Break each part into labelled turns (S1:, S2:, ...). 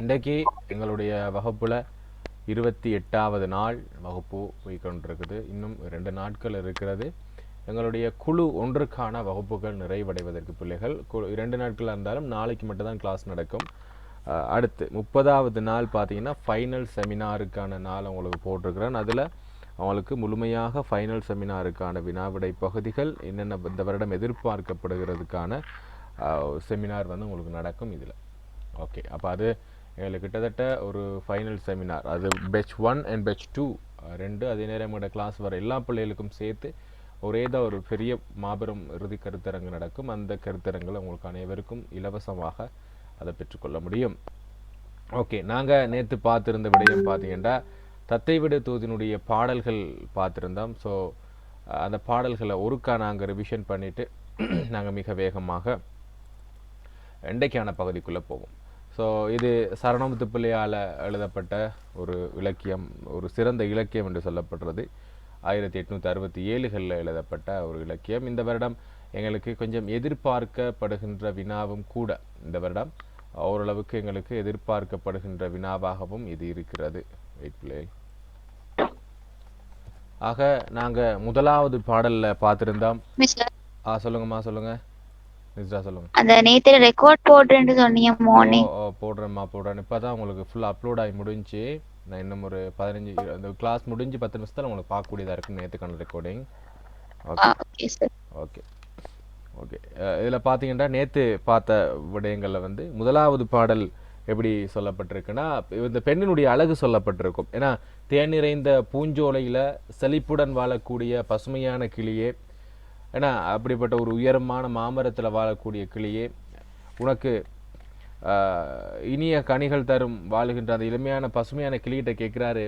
S1: இன்றைக்கு எங்களுடைய வகுப்பில் 28வது நாள் வகுப்பு போய்கொண்டிருக்குது. இன்னும் 2 நாட்கள் இருக்கிறது. எங்களுடைய குழு ஒன்றுக்கான வகுப்புகள் நிறைவடைவதற்கு பிள்ளைகள் 2 நாட்கள் இருந்தாலும் நாளைக்கு மட்டும்தான் கிளாஸ் நடக்கும். அடுத்து 30வது நாள் பார்த்தீங்கன்னா ஃபைனல் செமினாருக்கான நாள் உங்களுக்கு போட்டிருக்கிறேன். அதில் அவங்களுக்கு முழுமையாக ஃபைனல் செமினாருக்கான வினாவிடை பகுதிகள் என்னென்ன இந்த வருடம் எதிர்பார்க்கப்படுகிறதுக்கான செமினார் வந்து உங்களுக்கு நடக்கும் இதில். ஓகே, அப்போ அது எங்களுக்கு கிட்டத்தட்ட ஒரு ஃபைனல் செமினார், அது பேட்ச் 1 அண்ட் பேட்ச் 2 ரெண்டு அதே நேரம் எங்களோட கிளாஸ் வர எல்லா பிள்ளைகளுக்கும் சேர்த்து ஒரே தான் ஒரு பெரிய மாபெரும் இறுதி கருத்தரங்கு நடக்கும். அந்த கருத்தரங்கில் உங்களுக்கு அனைவருக்கும் இலவசமாக அதை பெற்றுக்கொள்ள முடியும். ஓகே, நாங்கள் நேற்று பார்த்துருந்த விடயம் பார்த்தீங்கன்னா தத்தை விட தூதினுடைய பாடல்கள் பார்த்துருந்தோம். ஸோ அந்த பாடல்களை ஒருக்கா நாங்கள் ரிவிஷன் பண்ணிவிட்டு நாங்கள் மிக வேகமாக இன்றைக்கான பகுதிக்குள்ளே போவோம். ஸோ இது சரணமுத்து பிள்ளையால் எழுதப்பட்ட ஒரு இலக்கியம், ஒரு சிறந்த இலக்கியம் என்று சொல்லப்படுறது. 1867களில் எழுதப்பட்ட ஒரு இலக்கியம். இந்த வருடம் எங்களுக்கு கொஞ்சம் எதிர்பார்க்கப்படுகின்ற வினாவும் கூட, இந்த வருடம் ஓரளவுக்கு எங்களுக்கு எதிர்பார்க்கப்படுகின்ற வினாவாகவும் இது இருக்கிறது. வெயிட் பிள்ளைகள். ஆக நாங்கள் முதலாவது பாடலில் பார்த்துருந்தோம். சொல்லுங்கம்மா, சொல்லுங்கள் நிஜா, சொல்லுங்கள்.
S2: அந்த நேத்து ரெக்கார்ட் போடுறேன்னு சொன்னீங்க மார்னிங்.
S1: போடுறேன். இப்போ தான் உங்களுக்கு ஃபுல்லாக அப்லோட் ஆகி முடிஞ்சு. நான் இன்னும் ஒரு 15 அந்த கிளாஸ் முடிஞ்சு 10 நிமிஷத்தில் உங்களுக்கு பார்க்கக்கூடியதாக இருக்கும் நேற்றுக்கான recording. Okay sir. Okay okay இதில் பார்த்தீங்கன்னா நேற்று பார்த்த விடயங்களில் வந்து முதலாவது பாடல் எப்படி சொல்லப்பட்டிருக்குன்னா, இந்த பெண்ணினுடைய அழகு சொல்லப்பட்டிருக்கும். ஏன்னா தேன் நிறைந்த பூஞ்சோலையில் செழிப்புடன் வாழக்கூடிய பசுமையான கிளியே, ஏன்னா அப்படிப்பட்ட ஒரு உயரமான மாமரத்தில் வாழக்கூடிய கிளியே, உனக்கு இனிய கனிகள் தரும் வாழுகின்ற அந்த இளமையான பசுமையான கிளிகிட்ட கேட்குறாரு,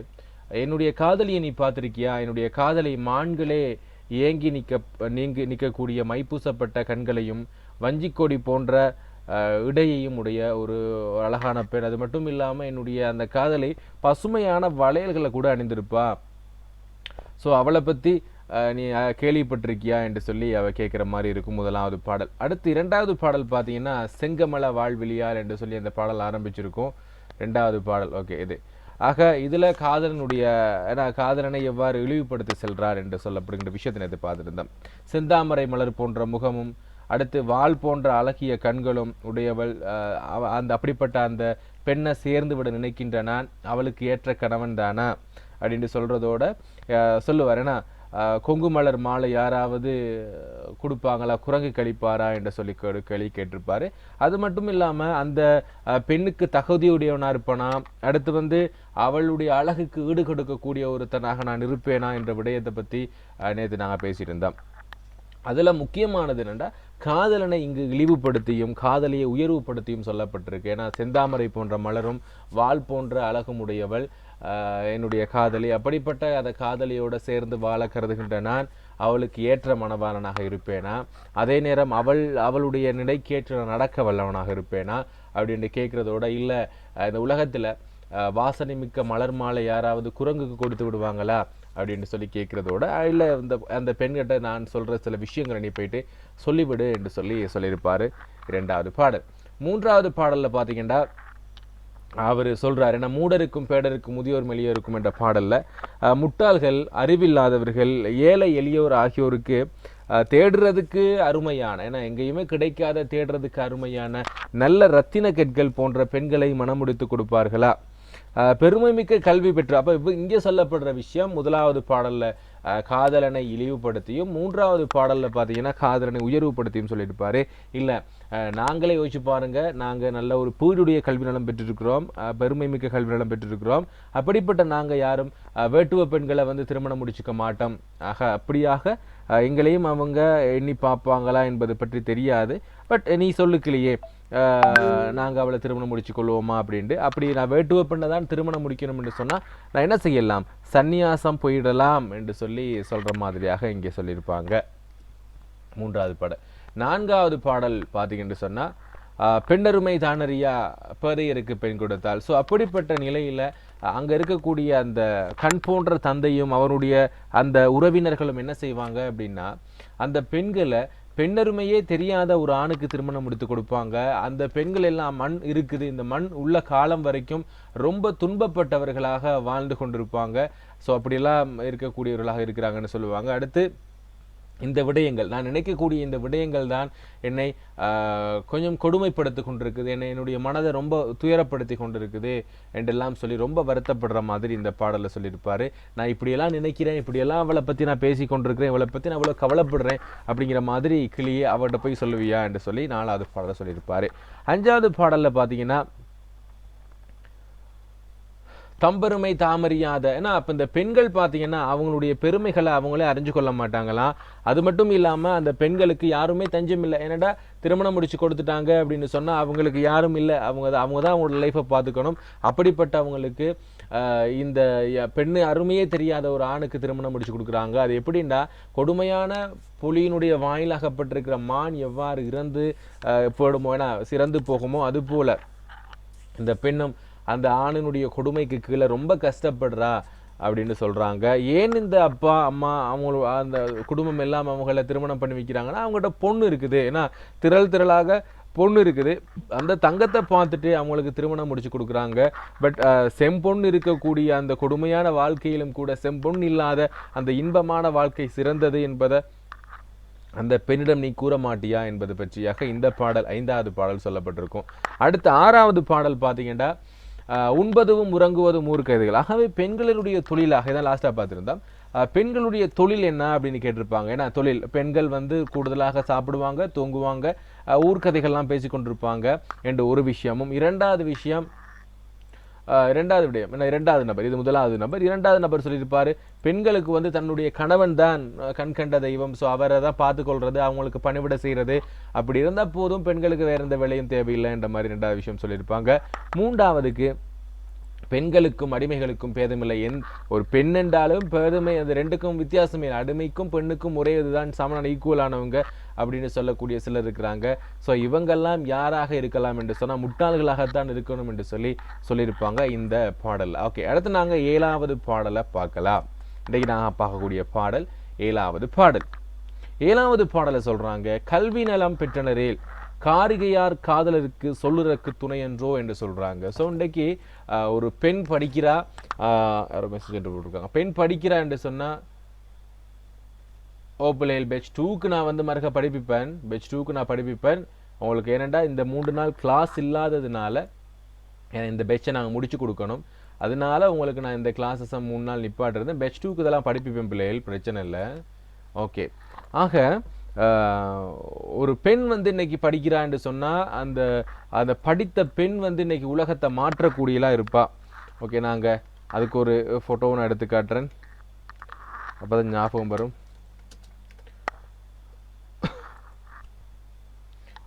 S1: என்னுடைய காதலியை நீ பார்த்துருக்கியா? என்னுடைய காதலை மான்களே ஏங்கி நிற்கக்கூடிய மைப்பூசப்பட்ட கண்களையும் வஞ்சிக்கொடி போன்ற இடையையும் உடைய ஒரு அழகான பெண். அது மட்டும் இல்லாமல் என்னுடைய அந்த காதலை பசுமையான வளையல்களை கூட அணிந்திருப்பா. ஸோ அவளை பற்றி நீ கேள்விப்பட்டிருக்கியா என்று சொல்லி அவள் கேட்குற மாதிரி இருக்கும் முதலாவது பாடல். அடுத்து 2வது பாடல் பார்த்தீங்கன்னா செங்கமல வாழ்விழியால் என்று சொல்லி அந்த பாடல் ஆரம்பிச்சிருக்கும். 2வது பாடல். ஓகே, இது ஆக இதில் காதலனுடைய காதலனை எவ்வாறு இழிவுபடுத்தி செல்றார் என்று சொல்லப்படுகின்ற விஷயத்தினை எது பார்த்துருந்தோம். செந்தாமரை மலர் போன்ற முகமும், அடுத்து வாள் போன்ற அழகிய கண்களும் உடையவள், அந்த அப்படிப்பட்ட அந்த பெண்ணை சேர்ந்து விட நினைக்கின்ற நான் அவளுக்கு ஏற்ற கணவன் தானா அப்படின்ட்டு சொல்கிறதோட சொல்லுவார். ஏன்னா கொங்கு மலர் மாலை யாராவது கொடுப்பாங்களா, குரங்கு கழிப்பாரா என்று சொல்லி கேள்வி கேட்டிருப்பாரு. அது மட்டும் இல்லாமல் அந்த பெண்ணுக்கு தகுதியுடையவனா இருப்பானா, அடுத்து வந்து அவளுடைய அழகுக்கு ஈடு கொடுக்கக்கூடிய ஒருத்தனாக நான் இருப்பேனா என்ற விடயத்தை பற்றி நேற்று நாங்கள் பேசிட்டு இருந்தோம். அதில் முக்கியமானது என்னென்னா, காதலனை இங்கு இழிவுபடுத்தியும் காதலியை உயர்வுபடுத்தியும் சொல்லப்பட்டிருக்கு. ஏன்னா செந்தாமரை போன்ற மலரும் வாள் போன்ற அழகும் உடையவள் என்னுடைய காதலி, அப்படிப்பட்ட அந்த காதலியோடு சேர்ந்து வாழ கருதுகின்ற நான் அவளுக்கு ஏற்ற மனவாளனாக இருப்பேனா, அதே நேரம் அவளுடைய நிலைக்கேற்ற நடக்க வல்லவனாக இருப்பேனா அப்படின்னு கேட்குறதோட, இல்லை இந்த உலகத்தில் வாசனை மிக்க மலர் மாலை யாராவது குரங்குக்கு கொடுத்து விடுவாங்களா அப்படின்னு சொல்லி கேட்குறதோட, இல்லை அந்த பெண்கிட்ட நான் சொல்கிற சில விஷயங்களை நீ போயிட்டு சொல்லிவிடு என்று சொல்லியிருப்பார் 2வது பாடல். 3வது பாடலில் பார்த்தீங்கன்னா அவர் சொல்கிறார், ஏன்னா மூடருக்கும் பேடருக்கும் முதியோர் மெளியோருக்கும் என்ற பாடலில் முட்டாள்கள், அறிவில்லாதவர்கள், ஏழை எளியோர் ஆகியோருக்கு தேடுறதுக்கு அருமையான, ஏன்னா எங்கேயுமே கிடைக்காத தேடுறதுக்கு அருமையான நல்ல ரத்தின கற்கள் போன்ற பெண்களை மனமுடித்து கொடுப்பார்களா, பெருமை மிக்க கல்வி பெற்று. அப்போ இங்கே சொல்லப்படுற விஷயம் 1வது பாடலில் காதலனை இழிவுபடுத்தியும் 3வது பாடலில் பார்த்தீங்கன்னா காதலனை உயர்வுபடுத்தியும் சொல்லியிருப்பாரு. இல்லை நாங்களே யோசிச்சு பாருங்க, நாங்கள் நல்ல ஒரு பூருடைய கல்வி நலம் பெற்றிருக்கிறோம், பெருமை மிக்க கல்வி நலம் பெற்றிருக்கிறோம். அப்படிப்பட்ட நாங்கள் யாரும் வேட்டுவ பெண்களை வந்து திருமணம் முடிச்சுக்க மாட்டோம். அப்படியாக எங்களையும் அவங்க எண்ணி பார்ப்பாங்களா என்பது பற்றி தெரியாது. பட் நீ சொல்லுக்கலையே நாங்கள் அவளை திருமணம் முடிச்சு கொள்வோமா அப்படின்ட்டு. அப்படி நான் வேட்டுவ பெண்ணை தான் திருமணம் முடிக்கணும் என்று சொன்னால் நான் என்ன செய்யலாம், சந்நியாசம் போயிடலாம் என்று சொல்கிற மாதிரியாக இங்கே சொல்லியிருப்பாங்க 3வது பாடல். 4வது பாடல் பார்த்தீங்கன்னு சொன்னால் பெண்ணருமை தானறியா பேரையருக்கு பெண் கொடுத்தாள். ஸோ அப்படிப்பட்ட நிலையில் அங்கே இருக்கக்கூடிய அந்த கண் போன்ற தந்தையும் அவருடைய அந்த உறவினர்களும் என்ன செய்வாங்க அப்படின்னா, அந்த பெண்களை பெண்ணருமையே தெரியாத ஒரு ஆணுக்கு திருமணம் முடித்து கொடுப்பாங்க. அந்த பெண்கள் எல்லாம் மண் இருக்குது, இந்த மண் உள்ள காலம் வரைக்கும் ரொம்ப துன்பப்பட்டவர்களாக வாழ்ந்து கொண்டிருப்பாங்க. ஸோ அப்படியெல்லாம் இருக்கக்கூடியவர்களாக இருக்கிறாங்கன்னு சொல்லுவாங்க. அடுத்து இந்த விடயங்கள், நான் நினைக்கக்கூடிய இந்த விடயங்கள் தான் என்னை கொஞ்சம் கொடுமைப்படுத்தி கொண்டிருக்குது, என்னுடைய மனதை ரொம்ப துயரப்படுத்தி கொண்டிருக்குது என்றெல்லாம் சொல்லி ரொம்ப வருத்தப்படுற மாதிரி இந்த பாடலில் சொல்லியிருப்பாரு. நான் இப்படியெல்லாம் நினைக்கிறேன், இப்படியெல்லாம் அவளை பற்றி நான் பேசி கொண்டிருக்கிறேன், இவளை பற்றி நான் அவ்வளோ கவலைப்படுறேன் அப்படிங்கிற மாதிரி கிளியே அவர்கிட்ட போய் சொல்லுவியா என்று சொல்லி 4வது பாடலை சொல்லியிருப்பாரு. 5வது பாடலில் பார்த்தீங்கன்னா தம்பெருமை தாமறியாத, ஏன்னா அப்போ இந்த பெண்கள் பார்த்தீங்கன்னா அவங்களுடைய பெருமைகளை அவங்களே அறிஞ்சு கொள்ள மாட்டாங்களாம். அது மட்டும் இல்லாமல் அந்த பெண்களுக்கு யாருமே தஞ்சம் இல்லை. ஏன்னாடா திருமணம் முடிச்சு கொடுத்துட்டாங்க அப்படின்னு சொன்னால் அவங்களுக்கு யாரும் இல்லை, அவங்க தான் அவங்களோட லைஃப்பை பார்த்துக்கணும். அப்படிப்பட்ட அவங்களுக்கு இந்த பெண்ணு அருமையே தெரியாத ஒரு ஆணுக்கு திருமணம் முடிச்சு கொடுக்குறாங்க. அது எப்படின்னா, கொடுமையான புலியினுடைய வாயில் அகப்பட்டிருக்கிற மான் எவ்வாறு இறந்து போடுமோ, ஏன்னா சிறந்து போகுமோ, அது போல இந்த பெண்ணும் அந்த ஆணினுடைய கொடுமைக்கு கீழே ரொம்ப கஷ்டப்படுறா அப்படின்னு சொல்கிறாங்க. ஏன் இந்த அப்பா அம்மா அவங்க அந்த குடும்பம் எல்லாம் அவங்கள திருமணம் பண்ணி வைக்கிறாங்கன்னா, அவங்கள்ட்ட பொண்ணு இருக்குது, ஏன்னா திரளாக பொண்ணு இருக்குது. அந்த தங்கத்தை பார்த்துட்டு அவங்களுக்கு திருமணம் முடிச்சு கொடுக்குறாங்க. பட் செம்பொண்ணு இருக்கக்கூடிய அந்த கொடுமையான வாழ்க்கையிலும் கூட செம்பொண்ணு இல்லாத அந்த இன்பமான வாழ்க்கை சிறந்தது என்பதை அந்த பெண்ணிடம் நீ கூற மாட்டியா என்பது பற்றியாக இந்த பாடல் 5வது பாடல் சொல்லப்பட்டிருக்கும். அடுத்த 6வது பாடல் பார்த்தீங்கன்னா உண்பதும் உறங்குவதும் ஊர்க்கைதுகள். ஆகவே பெண்களினுடைய தொழிலாக இதான் லாஸ்ட்டாக பார்த்துருந்தோம். பெண்களுடைய தொழில் என்ன அப்படின்னு கேட்டிருப்பாங்க. ஏன்னா தொழில் பெண்கள் கூடுதலாக சாப்பிடுவாங்க, தூங்குவாங்க, ஊர்க்கதைகள்லாம் பேசி கொண்டிருப்பாங்க என்ற ஒரு விஷயமும். 2வது விஷயம், 2வது விடயம் என்ன, 2வது நபர், இது 1வது நபர். 2வது நபர் சொல்லியிருப்பாரு, பெண்களுக்கு தன்னுடைய கணவன் தான் கண்கண்ட தெய்வம், ஸோ அவரை தான் பார்த்துக்கொள்றது, அவங்களுக்கு பணிவிட செய்கிறது, அப்படி இருந்தால் போதும், பெண்களுக்கு வேற எந்த வேலையும் தேவையில்லை என்ற மாதிரி 2வது விஷயம் சொல்லியிருப்பாங்க. 3வதுக்கு பெண்களுக்கும் அடிமைகளுக்கும் பேதமில்லை, ஒரு பெண் என்றாலும் பேதமை, அந்த ரெண்டுக்கும் வித்தியாசமே, அடிமைக்கும் பெண்ணுக்கும் ஒரே இதுதான், சமனான ஈக்குவலானவங்க அப்படின்னு சொல்லக்கூடிய சிலர் இருக்கிறாங்க. ஸோ இவங்கெல்லாம் யாராக இருக்கலாம் என்று சொன்னால் முட்டாள்களாகத்தான் இருக்கணும் என்று சொல்லியிருப்பாங்க இந்த பாடல். ஓகே, அடுத்து நாங்கள் 7வது பாடலை பார்க்கலாம். இன்றைக்கு நாங்கள் பார்க்கக்கூடிய பாடல் 7வது பாடல். 7வது பாடலை சொல்றாங்க, கல்வி நலம் பெற்றனரேல் காரிகையார் காதலருக்கு சொல்லுறக்கு துணை என்றோ என்று சொல்றாங்க. ஸோ இன்றைக்கு ஒரு பெண் படிக்கிறா, மெசேஜ் போட்டிருக்காங்க, பெண் படிக்கிறா என்று சொன்னா ஓபிளைல் பெச் 2க்கு நான் மறுக்க படிப்பிப்பேன், பெச் 2க்கு நான் படிப்பிப்பேன் உங்களுக்கு. ஏனெண்டா இந்த 3 நாள் கிளாஸ் இல்லாததுனால இந்த பெச்சை நாங்கள் முடிச்சு கொடுக்கணும், அதனால உங்களுக்கு நான் இந்த கிளாஸஸை 3 நாள் நிப்பாட்டுறேன். பெச் 2க்கு இதெல்லாம் படிப்பிப்பேன் பிள்ளைகள், பிரச்சனை இல்லை. ஓகே, ஆக ஒரு பெண் இன்னைக்கு படிக்கிறான்னு சொன்னா அந்த படித்த பெண் இன்னைக்கு உலகத்தை மாற்றக்கூடியலாம் இருப்பா. ஓகே, நாங்க அதுக்கு ஒரு போட்டோ நான் எடுத்து காட்டுறேன், அப்பதான் ஞாபகம் வரும்.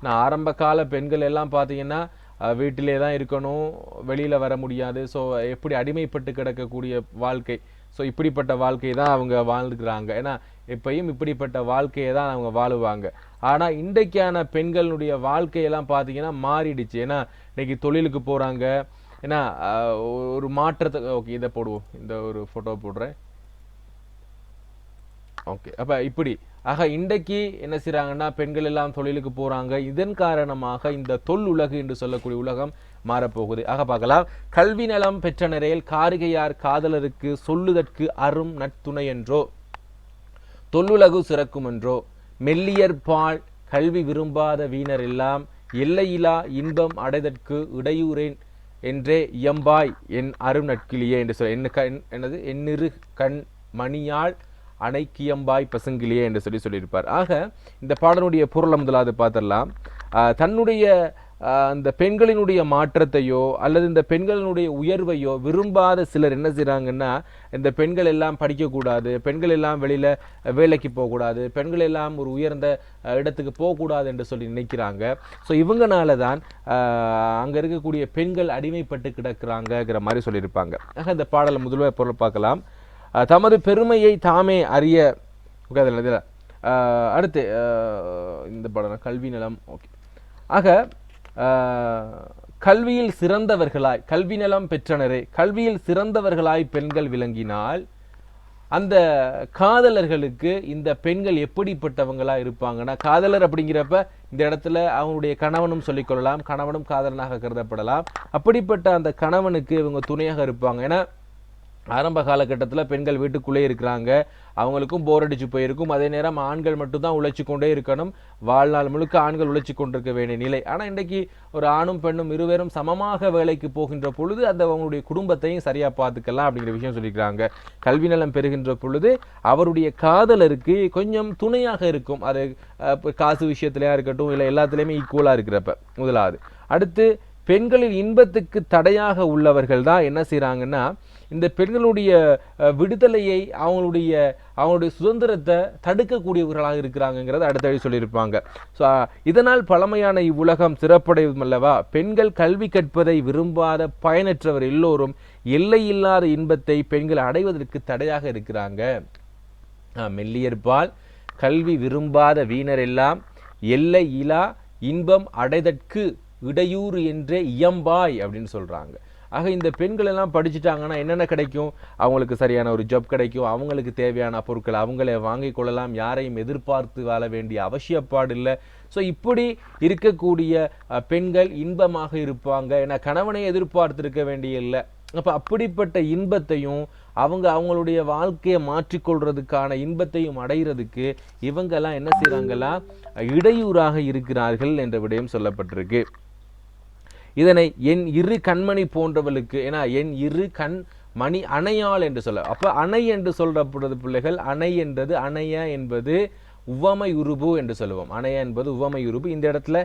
S1: நான் ஆரம்ப கால பெண்கள் எல்லாம் பார்த்தீங்கன்னா வீட்டிலே தான் இருக்கணும், வெளியில வர முடியாது. ஸோ எப்படி அடிமைப்பட்டு கிடக்கக்கூடிய வாழ்க்கை, ஸோ இப்படிப்பட்ட வாழ்க்கையை தான் அவங்க வாழ்ந்துக்கிறாங்க. ஏன்னா எப்பயும் இப்படிப்பட்ட வாழ்க்கையை தான் அவங்க வாழுவாங்க. ஆனால் இன்றைக்கான பெண்களுடைய வாழ்க்கையெல்லாம் பார்த்தீங்கன்னா மாறிடுச்சு. ஏன்னா இன்னைக்கு தொழிலுக்கு போகிறாங்க, ஏன்னா ஒரு மாற்றத்தை. ஓகே, இதை போடுவோம், இந்த ஒரு ஃபோட்டோ போடுறேன். ஓகே, அப்போ இப்படி ஆக இன்றைக்கு என்ன செய்கிறாங்கன்னா பெண்கள் எல்லாம் தொழிலுக்கு போகிறாங்க. இதன் காரணமாக இந்த தொல்லுலகு என்று சொல்லக்கூடிய உலகம் மாறப்போகுது. ஆக பார்க்கலாம், கல்வி நலம் பெற்ற நிறையில் காரிகையார் காதலருக்கு சொல்லுதற்கு அரும் நட்துணை என்றோ தொல்லுலகு சிறக்கும் என்றோ மெல்லியர் பால் கல்வி விரும்பாத வீணர் எல்லாம் எல்லையிலா இன்பம் அடைதற்கு இடையூறேன் என்றே இயம்பாய் என் அரும் நட்கிளியே என்று சொல்ல என்னது என்னிரு கண் மணியாள் அணைக்கியம்பாய் பசுங்கிலியே என்று சொல்லியிருப்பார். ஆக இந்த பாடலுடைய பொருளை முதலாவது பார்த்துடலாம். தன்னுடைய அந்த பெண்களினுடைய மாற்றத்தையோ அல்லது இந்த பெண்களினுடைய உயர்வையோ விரும்பாத சிலர் என்ன செய்கிறாங்கன்னா, இந்த பெண்கள் எல்லாம் படிக்கக்கூடாது, பெண்கள் எல்லாம் வெளியில் வேலைக்கு போகக்கூடாது, பெண்கள் எல்லாம் ஒரு உயர்ந்த இடத்துக்கு போகக்கூடாது என்று சொல்லி நினைக்கிறாங்க. ஸோ இவங்கனால தான் அங்கே இருக்கக்கூடிய பெண்கள் அடிமைப்பட்டு கிடக்கிறாங்கிற மாதிரி சொல்லியிருப்பாங்க. ஆக இந்த பாடலை முதல்ல பொருள் பார்க்கலாம். தமது பெருமையை தாமே அறிய. அடுத்து இந்த பாடம் கல்வி நலம். ஓகே, ஆக கல்வியில் சிறந்தவர்களாய், கல்வி நலம் பெற்றனரே, கல்வியில் சிறந்தவர்களாய் பெண்கள் விளங்கினால் அந்த காதலர்களுக்கு இந்த பெண்கள் எப்படிப்பட்டவங்களா இருப்பாங்கன்னா, காதலர் அப்படிங்கிறப்ப இந்த இடத்துல அவங்களுடைய கணவனும் சொல்லிக்கொள்ளலாம், கணவனும் காதலனாக கருதப்படலாம். அப்படிப்பட்ட அந்த கணவனுக்கு இவங்க துணையாக இருப்பாங்க. ஏன்னா ஆரம்ப காலகட்டத்தில் பெண்கள் வீட்டுக்குள்ளே இருக்கிறாங்க, அவங்களுக்கும் போர் அடிச்சு போயிருக்கும். அதே நேரம் ஆண்கள் மட்டும்தான் உழைச்சி கொண்டே இருக்கணும், வாழ்நாள் முழுக்க ஆண்கள் உழைச்சி கொண்டிருக்க வேண்டிய நிலை. ஆனால் இன்றைக்கு ஒரு ஆணும் பெண்ணும் இருவரும் சமமாக வேலைக்கு போகின்ற பொழுது அந்த அவங்களுடைய குடும்பத்தையும் சரியாக பார்த்துக்கலாம் அப்படிங்கிற விஷயம் சொல்லியிருக்கிறாங்க. கல்வி நலம் பெறுகின்ற பொழுது அவருடைய காதலருக்கு கொஞ்சம் துணையாக இருக்கும். அது காசு விஷயத்திலையா இருக்கட்டும், இல்லை எல்லாத்துலேயுமே ஈக்குவலாக இருக்கிறப்ப முதலாவது. அடுத்து பெண்களின் இன்பத்துக்கு தடையாக உள்ளவர்கள் தான் என்ன செய்கிறாங்கன்னா, இந்த பெண்களுடைய விடுதலையை அவங்களுடைய சுதந்திரத்தை தடுக்கக்கூடியவர்களாக இருக்கிறாங்கிறத அடுத்தடி சொல்லியிருப்பாங்க. ஸோ இதனால் பழமையான இவ்வுலகம் சிறப்படையும் அல்லவா. பெண்கள் கல்வி கற்பதை விரும்பாத பயனற்றவர் எல்லோரும் எல்லையில்லாத இன்பத்தை பெண்கள் அடைவதற்கு தடையாக இருக்கிறாங்க. மெல்லியற்பால் கல்வி விரும்பாத வீணர் எல்லாம் எல்லை இலா இன்பம் அடைதற்கு இடையூறு என்றே இயம்பாய் அப்படின்னு சொல்றாங்க. ஆக இந்த பெண்கள் எல்லாம் படிச்சுட்டாங்கன்னா என்னென்ன கிடைக்கும், அவங்களுக்கு சரியான ஒரு ஜாப் கிடைக்கும், அவங்களுக்கு தேவையான பொருட்களை அவங்களே வாங்கி கொள்ளலாம், யாரையும் எதிர்பார்த்து வாழ வேண்டிய அவசியப்பாடு இல்லை. ஸோ இப்படி இருக்கக்கூடிய பெண்கள் இன்பமாக இருப்பாங்க. ஏன்னா கணவனை எதிர்பார்த்து இருக்க வேண்டிய இல்லை. அப்போ அப்படிப்பட்ட இன்பத்தையும் அவங்களுடைய வாழ்க்கையை மாற்றிக்கொள்றதுக்கான இன்பத்தையும் அடைகிறதுக்கு இவங்கெல்லாம் என்ன செய்கிறாங்களா, இடையூறாக இருக்கிறார்கள் என்ற விடயம் சொல்லப்பட்டிருக்கு. இதனை என் இரு கண்மணி போன்றவளுக்கு, ஏன்னா என் இரு கண் மணி அணையாள் என்று சொல்ல, அப்போ அணை என்று சொல்லப்படுறது பிள்ளைகள், அணை என்றது அணைய என்பது உவமை உருபு என்று சொல்லுவோம். அணைய என்பது உவமை உருபு. இந்த இடத்துல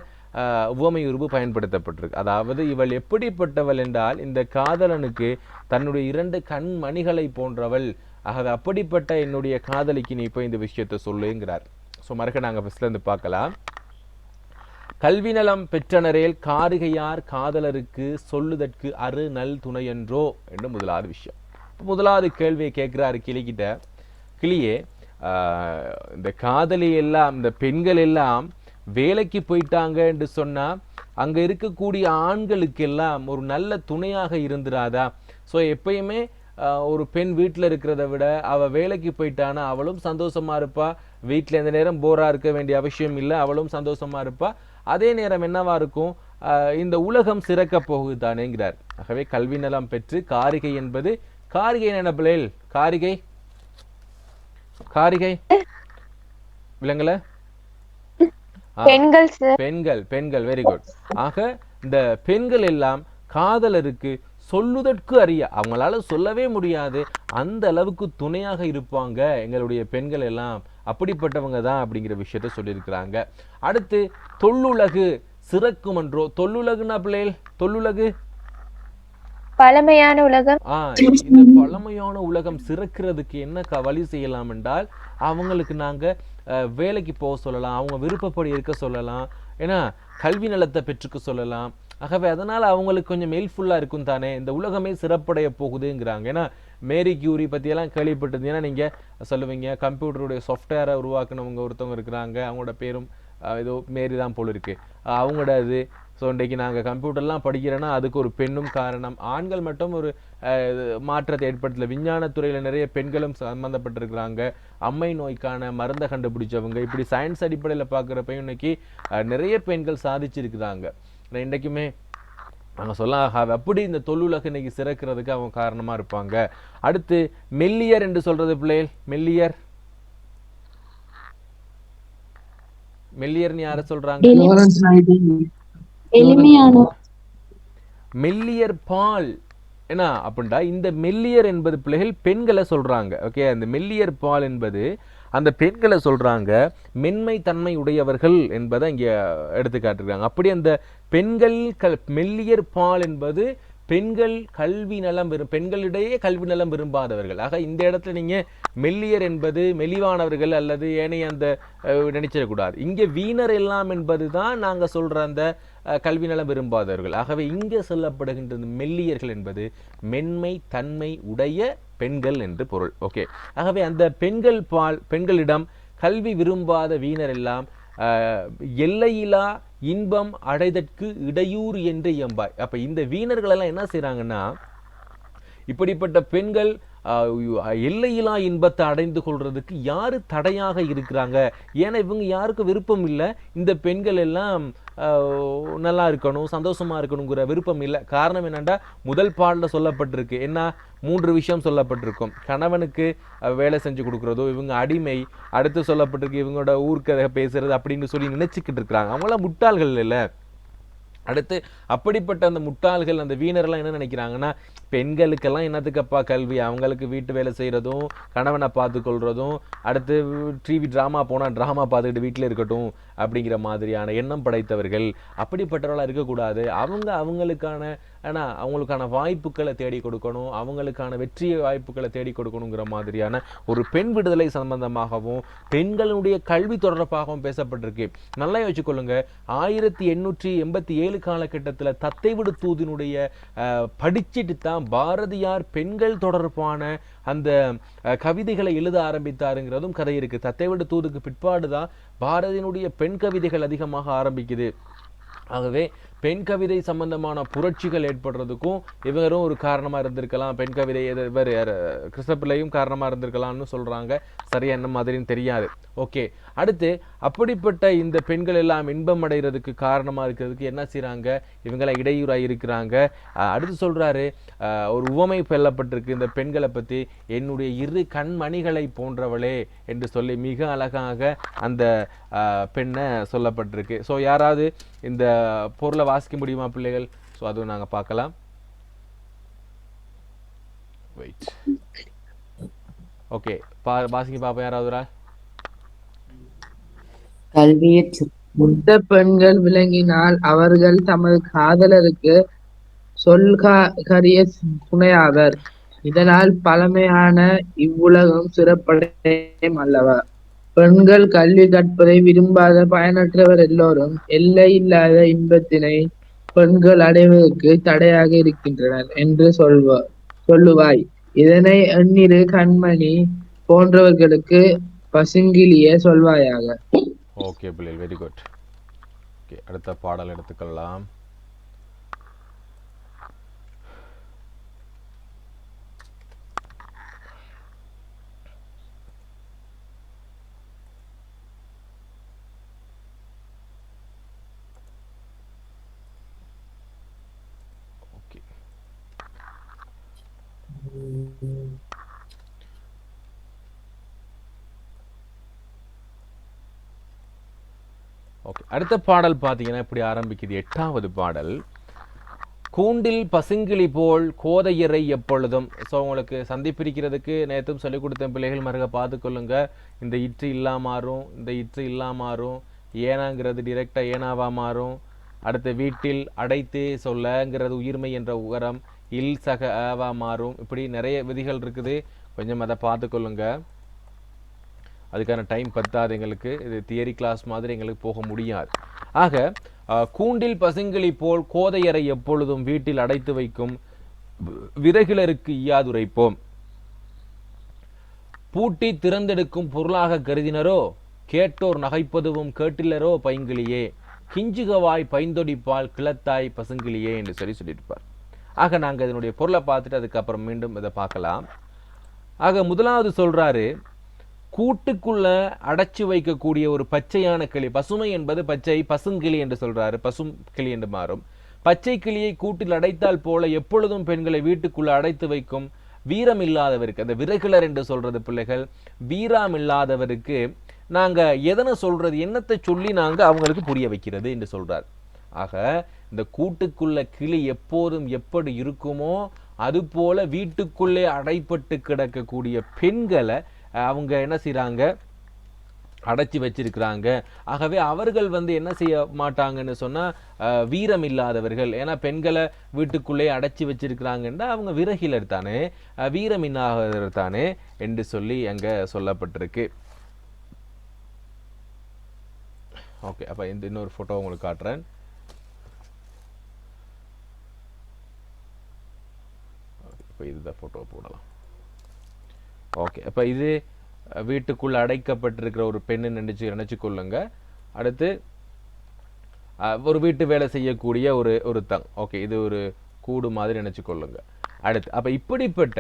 S1: உவமை உருபு பயன்படுத்தப்பட்டிருக்கு. அதாவது இவள் எப்படிப்பட்டவள் என்றால் இந்த காதலனுக்கு தன்னுடைய 2 கண்மணிகளை போன்றவள். ஆகவே அப்படிப்பட்ட என்னுடைய காதலிக்கு நீ இப்போ இந்த விஷயத்தை சொல்லுங்கிறார். ஸோ மறுக்க நாங்கள் ஃபர்ஸ்ட்ல இருந்து பார்க்கலாம். கல்வி நலம் பெற்றனரேல் காரிகையார் காதலருக்கு சொல்லுதற்கு அரு நல் துணையன்றோ என்று முதலாவது விஷயம். முதலாவது கேள்வியை கேட்கிறாரு கிளிக்கிட்ட, கிளியே இந்த காதலி எல்லாம் இந்த பெண்கள் எல்லாம் வேலைக்கு போயிட்டாங்க என்று சொன்னா அங்க இருக்கக்கூடிய ஆண்களுக்கு எல்லாம் ஒரு நல்ல துணையாக இருந்துராதா? ஸோ எப்பயுமே ஒரு பெண் வீட்டில் இருக்கிறத விட அவள் வேலைக்கு போயிட்டானா அவளும் சந்தோஷமா இருப்பா, வீட்டில் எந்த நேரம் போரா இருக்க வேண்டிய அவசியம் இல்லை, அவளும் சந்தோஷமா இருப்பா. அதே நேரம் என்னவா இருக்கும், இந்த உலகம் சிறக்க போகுதானேங்கிறார். ஆகவே கல்வி நலம் பெற்று காரிகை என்பது, காரிகை என்ன பிள்ளைகள், காரிகை காரிகை விலங்குல
S2: பெண்கள்
S1: பெண்கள் பெண்கள் வெரி குட். ஆக இந்த பெண்கள் எல்லாம் காதலருக்கு சொல்லுதற்கு அறிய, அவங்களால சொல்லவே முடியாது அந்த அளவுக்கு துணையாக இருப்பாங்க எங்களுடைய பெண்கள் எல்லாம், அப்படிப்பட்டவங்க தான் அப்படிங்கிற விஷயத்த சொல்லியிருக்கிறாங்க. அடுத்து தொல்லுலகு சிறக்கும் என்றோ, தொல்லுலகுன்னா பிள்ளைகள், தொல்லுலகு
S2: பழமையான உலகம்.
S1: இந்த பழமையான உலகம் சிறக்கிறதுக்கு என்ன வழி செய்யலாம் என்றால் அவங்களுக்கு நாங்க வேலைக்கு போக சொல்லலாம், அவங்க விருப்பப்படி இருக்க சொல்லலாம், ஏன்னா கல்வி நலத்தை பெற்றுக்க சொல்லலாம். ஆகவே அதனால அவங்களுக்கு கொஞ்சம் ஹெல்ப்ஃபுல்லா இருக்கும் தானே, இந்த உலகமே சிறப்படைய போகுதுங்கிறாங்க. ஏன்னா மேரி கியூரி பற்றியெல்லாம் கேள்விப்பட்டிருந்தீங்கன்னா நீங்கள் சொல்லுவீங்க, கம்ப்யூட்டருடைய சாஃப்ட்வேரை உருவாக்குனவங்க ஒருத்தவங்க இருக்கிறாங்க, அவங்களோட பேரும் ஏதோ மேரி தான் போல் இருக்கு அவங்களோட இது. ஸோ இன்றைக்கு நாங்கள் கம்ப்யூட்டர்லாம் படிக்கிறோன்னா அதுக்கு ஒரு பெண்ணும் காரணம். ஆண்கள் மட்டும் ஒரு மாற்றத்தை ஏற்படுத்தல, விஞ்ஞானத்துறையில் நிறைய பெண்களும் சம்மந்தப்பட்டிருக்கிறாங்க. அம்மை நோய்க்கான மருந்தை கண்டுபிடிச்சவங்க, இப்படி சயின்ஸ் அடிப்படையில் பார்க்குறப்பையும் இன்னைக்கு நிறைய பெண்கள் சாதிச்சிருக்கிறாங்க. இன்றைக்குமே நாங்கள் சொல்ல அப்படி இந்த தொல்லுலக இன்னைக்கு சிறக்கிறதுக்கு அவங்க காரணமா இருப்பாங்க. அடுத்து மெல்லியர் என்று சொல்றது பிள்ளைகள், மெல்லியர் மெல்லியர்னு யார சொல்றாங்க? மெல்லியர் பால் என்ன அப்படின்டா, இந்த மெல்லியர் என்பது பிள்ளைகள் பெண்களை சொல்றாங்க. ஓகே, அந்த மெல்லியர் பால் என்பது அந்த பெண்களை சொல்றாங்க, மென்மை தன்மை உடையவர்கள் என்பதை இங்க எடுத்து காட்டுறாங்க. அப்படி அந்த பெண்கள் மெல்லியர் பால் என்பது பெண்கள் கல்வி நலம் பெண்களிடையே கல்வி நலம் விரும்பாதவர்கள். ஆக இந்த இடத்துல நீங்க மெல்லியர் என்பது மெலிவானவர்கள் அல்லது ஏனைய அந்த நினைச்சிடக்கூடாது. இங்கே வீணர் எல்லாம் என்பதுதான் நாங்க சொல்ற அந்த கல்வி நலம் விரும்பாதவர்கள். ஆகவே இங்கே சொல்லப்படுகின்ற மெல்லியர்கள் என்பது மென்மை தன்மை உடைய பெண்கள் என்று பொருள். ஓகே, ஆகவே அந்த பெண்களிடம் கல்வி விரும்பாத வீணர் எல்லாம் எல்லையிலா இன்பம் அடைதற்கு இடையூறு என்று எம்பாய். அப்ப இந்த வீணர்கள் எல்லாம் என்ன செய்யறாங்கன்னா, இப்படிப்பட்ட பெண்கள் எல்லையிலா இன்பத்தை அடைந்து கொள்றதுக்கு யாரு தடையாக இருக்கிறாங்க? ஏன்னா இவங்க யாருக்கும் விருப்பம் இல்லை இந்த பெண்கள் எல்லாம் நல்லா இருக்கணும், சந்தோஷமா இருக்கணுங்கிற விருப்பம் இல்லை. காரணம் என்னன்னா, முதல் பாடல சொல்லப்பட்டிருக்கு என்ன, 3 விஷயம் சொல்லப்பட்டிருக்கும். கணவனுக்கு வேலை செஞ்சு கொடுக்குறதோ, இவங்க அடிமை, அடுத்து சொல்லப்பட்டிருக்கு இவங்களோட ஊர்க்கதை பேசுறது அப்படின்னு சொல்லி நினைச்சுக்கிட்டு இருக்கிறாங்க. அவங்களாம் முட்டாள்கள் இல்லை. அடுத்து அப்படிப்பட்ட அந்த முட்டாள்கள், அந்த வீணர்லாம் என்ன நினைக்கிறாங்கன்னா, பெண்களுக்கெல்லாம் என்னத்துக்கப்பா கல்வி, அவங்களுக்கு வீட்டு வேலை செய்கிறதும், கணவனை பார்த்து கொள்றதும், அடுத்து டிவி ட்ராமா போனால் ட்ராமா பார்த்துக்கிட்டு வீட்டில் இருக்கட்டும் அப்படிங்கிற மாதிரியான எண்ணம் படைத்தவர்கள். அப்படிப்பட்டவர்களாக இருக்கக்கூடாது. அவங்களுக்கான அவங்களுக்கான வாய்ப்புகளை தேடி கொடுக்கணும், அவங்களுக்கான வெற்றி வாய்ப்புகளை தேடி கொடுக்கணுங்கிற மாதிரியான ஒரு பெண் விடுதலை சம்பந்தமாகவும் பெண்களுடைய கல்வி தொடர்பாகவும் பேசப்பட்டிருக்கு. நல்லா யோசிச்சுக்கொள்ளுங்க. 1887 காலகட்டத்தில் தத்தைவிடு தூதினுடைய படிச்சுட்டு தான் பாரதியார் பெண்கள் தொடர்பான அந்த கவிதைகளை எழுத ஆரம்பித்தாருங்கிறதும் கதை இருக்கு. தத்தைவிடு தூதுக்கு பிற்பாடு தான் பாரதியினுடைய பெண் கவிதைகள் அதிகமாக ஆரம்பிக்குது. ஆகவே பெண் கவிதை சம்பந்தமான புரட்சிகள் ஏற்படுறதுக்கும் இவரும் ஒரு காரணமாக இருந்திருக்கலாம். பெண் கவிதை இவர் கிருஷ்ணப்பிள்ளையும் காரணமாக இருந்திருக்கலாம்னு சொல்கிறாங்க. சரியா என்ன மாதிரின்னு தெரியாது. ஓகே, அடுத்து அப்படிப்பட்ட இந்த பெண்கள் எல்லாம் இன்பம் அடைகிறதுக்கு காரணமாக இருக்கிறதுக்கு என்ன செய்கிறாங்க, இவங்களாம் இடையூறாக இருக்கிறாங்க. அடுத்து சொல்கிறாரு, ஒரு உவமை பெல்லப்பட்டிருக்கு இந்த பெண்களை பற்றி, என்னுடைய 2 கண்மணிகளை போன்றவளே என்று சொல்லி மிக அழகாக அந்த பெண்ணை சொல்லப்பட்டிருக்கு. ஸோ யாராவது இந்த பொருளை வாசிக்க முடியுமா பிள்ளைகள்? ஸோ அதுவும் நாங்கள் பார்க்கலாம். வெயிட். ஓகே, வாசிங்க பாப்போம் யாராவது.
S3: புத்த பெண்கள் விளங்கினால் அவர்கள் தமது காதலருக்கு சொல்கரிய துணையாவர். இதனால் பழமையான இவ்வுலகம் சிறப்படையும் அல்லவா. பெண்கள் கல்வி கற்பதை விரும்பாத பயனற்றவர் எல்லோரும் எல்லை இல்லாத இன்பத்தினை பெண்கள் அடைவதற்கு தடையாக இருக்கின்றனர் என்று சொல்லுவாய். இதனை எண்ணிரு கண்மணி போன்றவர்களுக்கு பசுங்கிலியே சொல்வாயாக.
S1: ஓகே பிள்ளைகள், வெரி குட். ஓகே, அடுத்த பாடல் எடுத்துக்கலாம். ஓகே, அடுத்த பாடல் பார்த்தீங்கன்னா இப்படி ஆரம்பிக்குது. 8வது பாடல். கூண்டில் பசுங்கிளி போல் கோதையரை எப்பொழுதும். ஸோ உங்களுக்கு சந்திப்பிரிக்கிறதுக்கு நேற்றும் சொல்லிக் கொடுத்த பிள்ளைகள் மருக பார்த்துக்கொள்ளுங்க. இந்த இற்று இல்லா மாறும், இந்த இற்று இல்லா மாறும், ஏனாங்கிறது டிரெக்டாக ஏனாவா மாறும். அடுத்த வீட்டில் அடைத்து சொல்லங்கிறது உயிர்மை என்ற உகரம் இல் சக ஆவா மாறும். இப்படி நிறைய விதிகள் இருக்குது, கொஞ்சம் அதை பார்த்துக்கொள்ளுங்க. அதுக்கான டைம் பத்தாது எங்களுக்கு, இது தியரி கிளாஸ் மாதிரி எங்களுக்கு போக முடியாது. ஆக கூண்டில் பசுங்கிளி போல் கோதையரை எப்பொழுதும் வீட்டில் அடைத்து வைக்கும் விறகிலருக்கு ஈயாதுரைப்போம். பூட்டி திறந்தெடுக்கும் பொருளாக கருதினரோ கேட்டோர் நகைப்பதுவும் கேட்டிலரோ பைங்கிளியே கிஞ்சுகவாய் பைந்தொடிப்பால் கிளத்தாய் பசுங்கிளியே என்று சொல்லியிருப்பார். ஆக நாங்கள் இதனுடைய பொருளை பார்த்துட்டு அதுக்கப்புறம் மீண்டும் இதை பார்க்கலாம். ஆக முதலாவது சொல்றாரு, கூட்டுக்குள்ள அடைச்சு வைக்கக்கூடிய ஒரு பச்சையான கிளி. பசுமை என்பது பச்சை, பசுங்கிளி என்று சொல்றாரு. பசும் கிளி என்று மாறும். பச்சை கிளியை கூட்டில் அடைத்தால் போல எப்பொழுதும் பெண்களை வீட்டுக்குள்ள அடைத்து வைக்கும் வீரம் இல்லாதவருக்கு, அந்த விறகிலர் என்று சொல்றது பிள்ளைகள், வீரம் இல்லாதவருக்கு நாங்க எதனை சொல்றது, என்னத்தை சொல்லி நாங்க அவங்களுக்கு புரிய வைக்கிறது என்று சொல்றார். ஆக இந்த கூட்டுக்குள்ள கிளி எப்போதும் எப்படி இருக்குமோ அது போல வீட்டுக்குள்ளே அடைப்பட்டு கிடக்கக்கூடிய பெண்களை அவங்க என்ன செய்யறாங்க, அடைச்சி வச்சிருக்கிறாங்க. ஆகவே அவர்கள் என்ன செய்ய மாட்டாங்கன்னு சொன்னா வீரம் இல்லாதவர்கள். ஏன்னா பெண்களை வீட்டுக்குள்ளே அடைச்சி வச்சிருக்கிறாங்கன்னா அவங்க விறகிலர் தானே, வீரம் இல்லாதவர் தானே என்று சொல்லி அங்க சொல்லப்பட்டிருக்கு. ஓகே, அப்ப இந்த இன்னொரு போட்டோ உங்களுக்கு காட்டுறேன். இப்போ இதுதான் போட்டோ போடலாம். ஓகே, அப்போ இது வீட்டுக்குள்ள அடைக்கப்பட்டிருக்கிற ஒரு பெண்ணு நினைச்சு கொள்ளுங்க. அடுத்து ஒரு வீட்டு வேலை செய்யக்கூடிய ஒரு தங். ஓகே, இது ஒரு கூடு மாதிரி நினைச்சு கொள்ளுங்க. அடுத்து அப்ப இப்படிப்பட்ட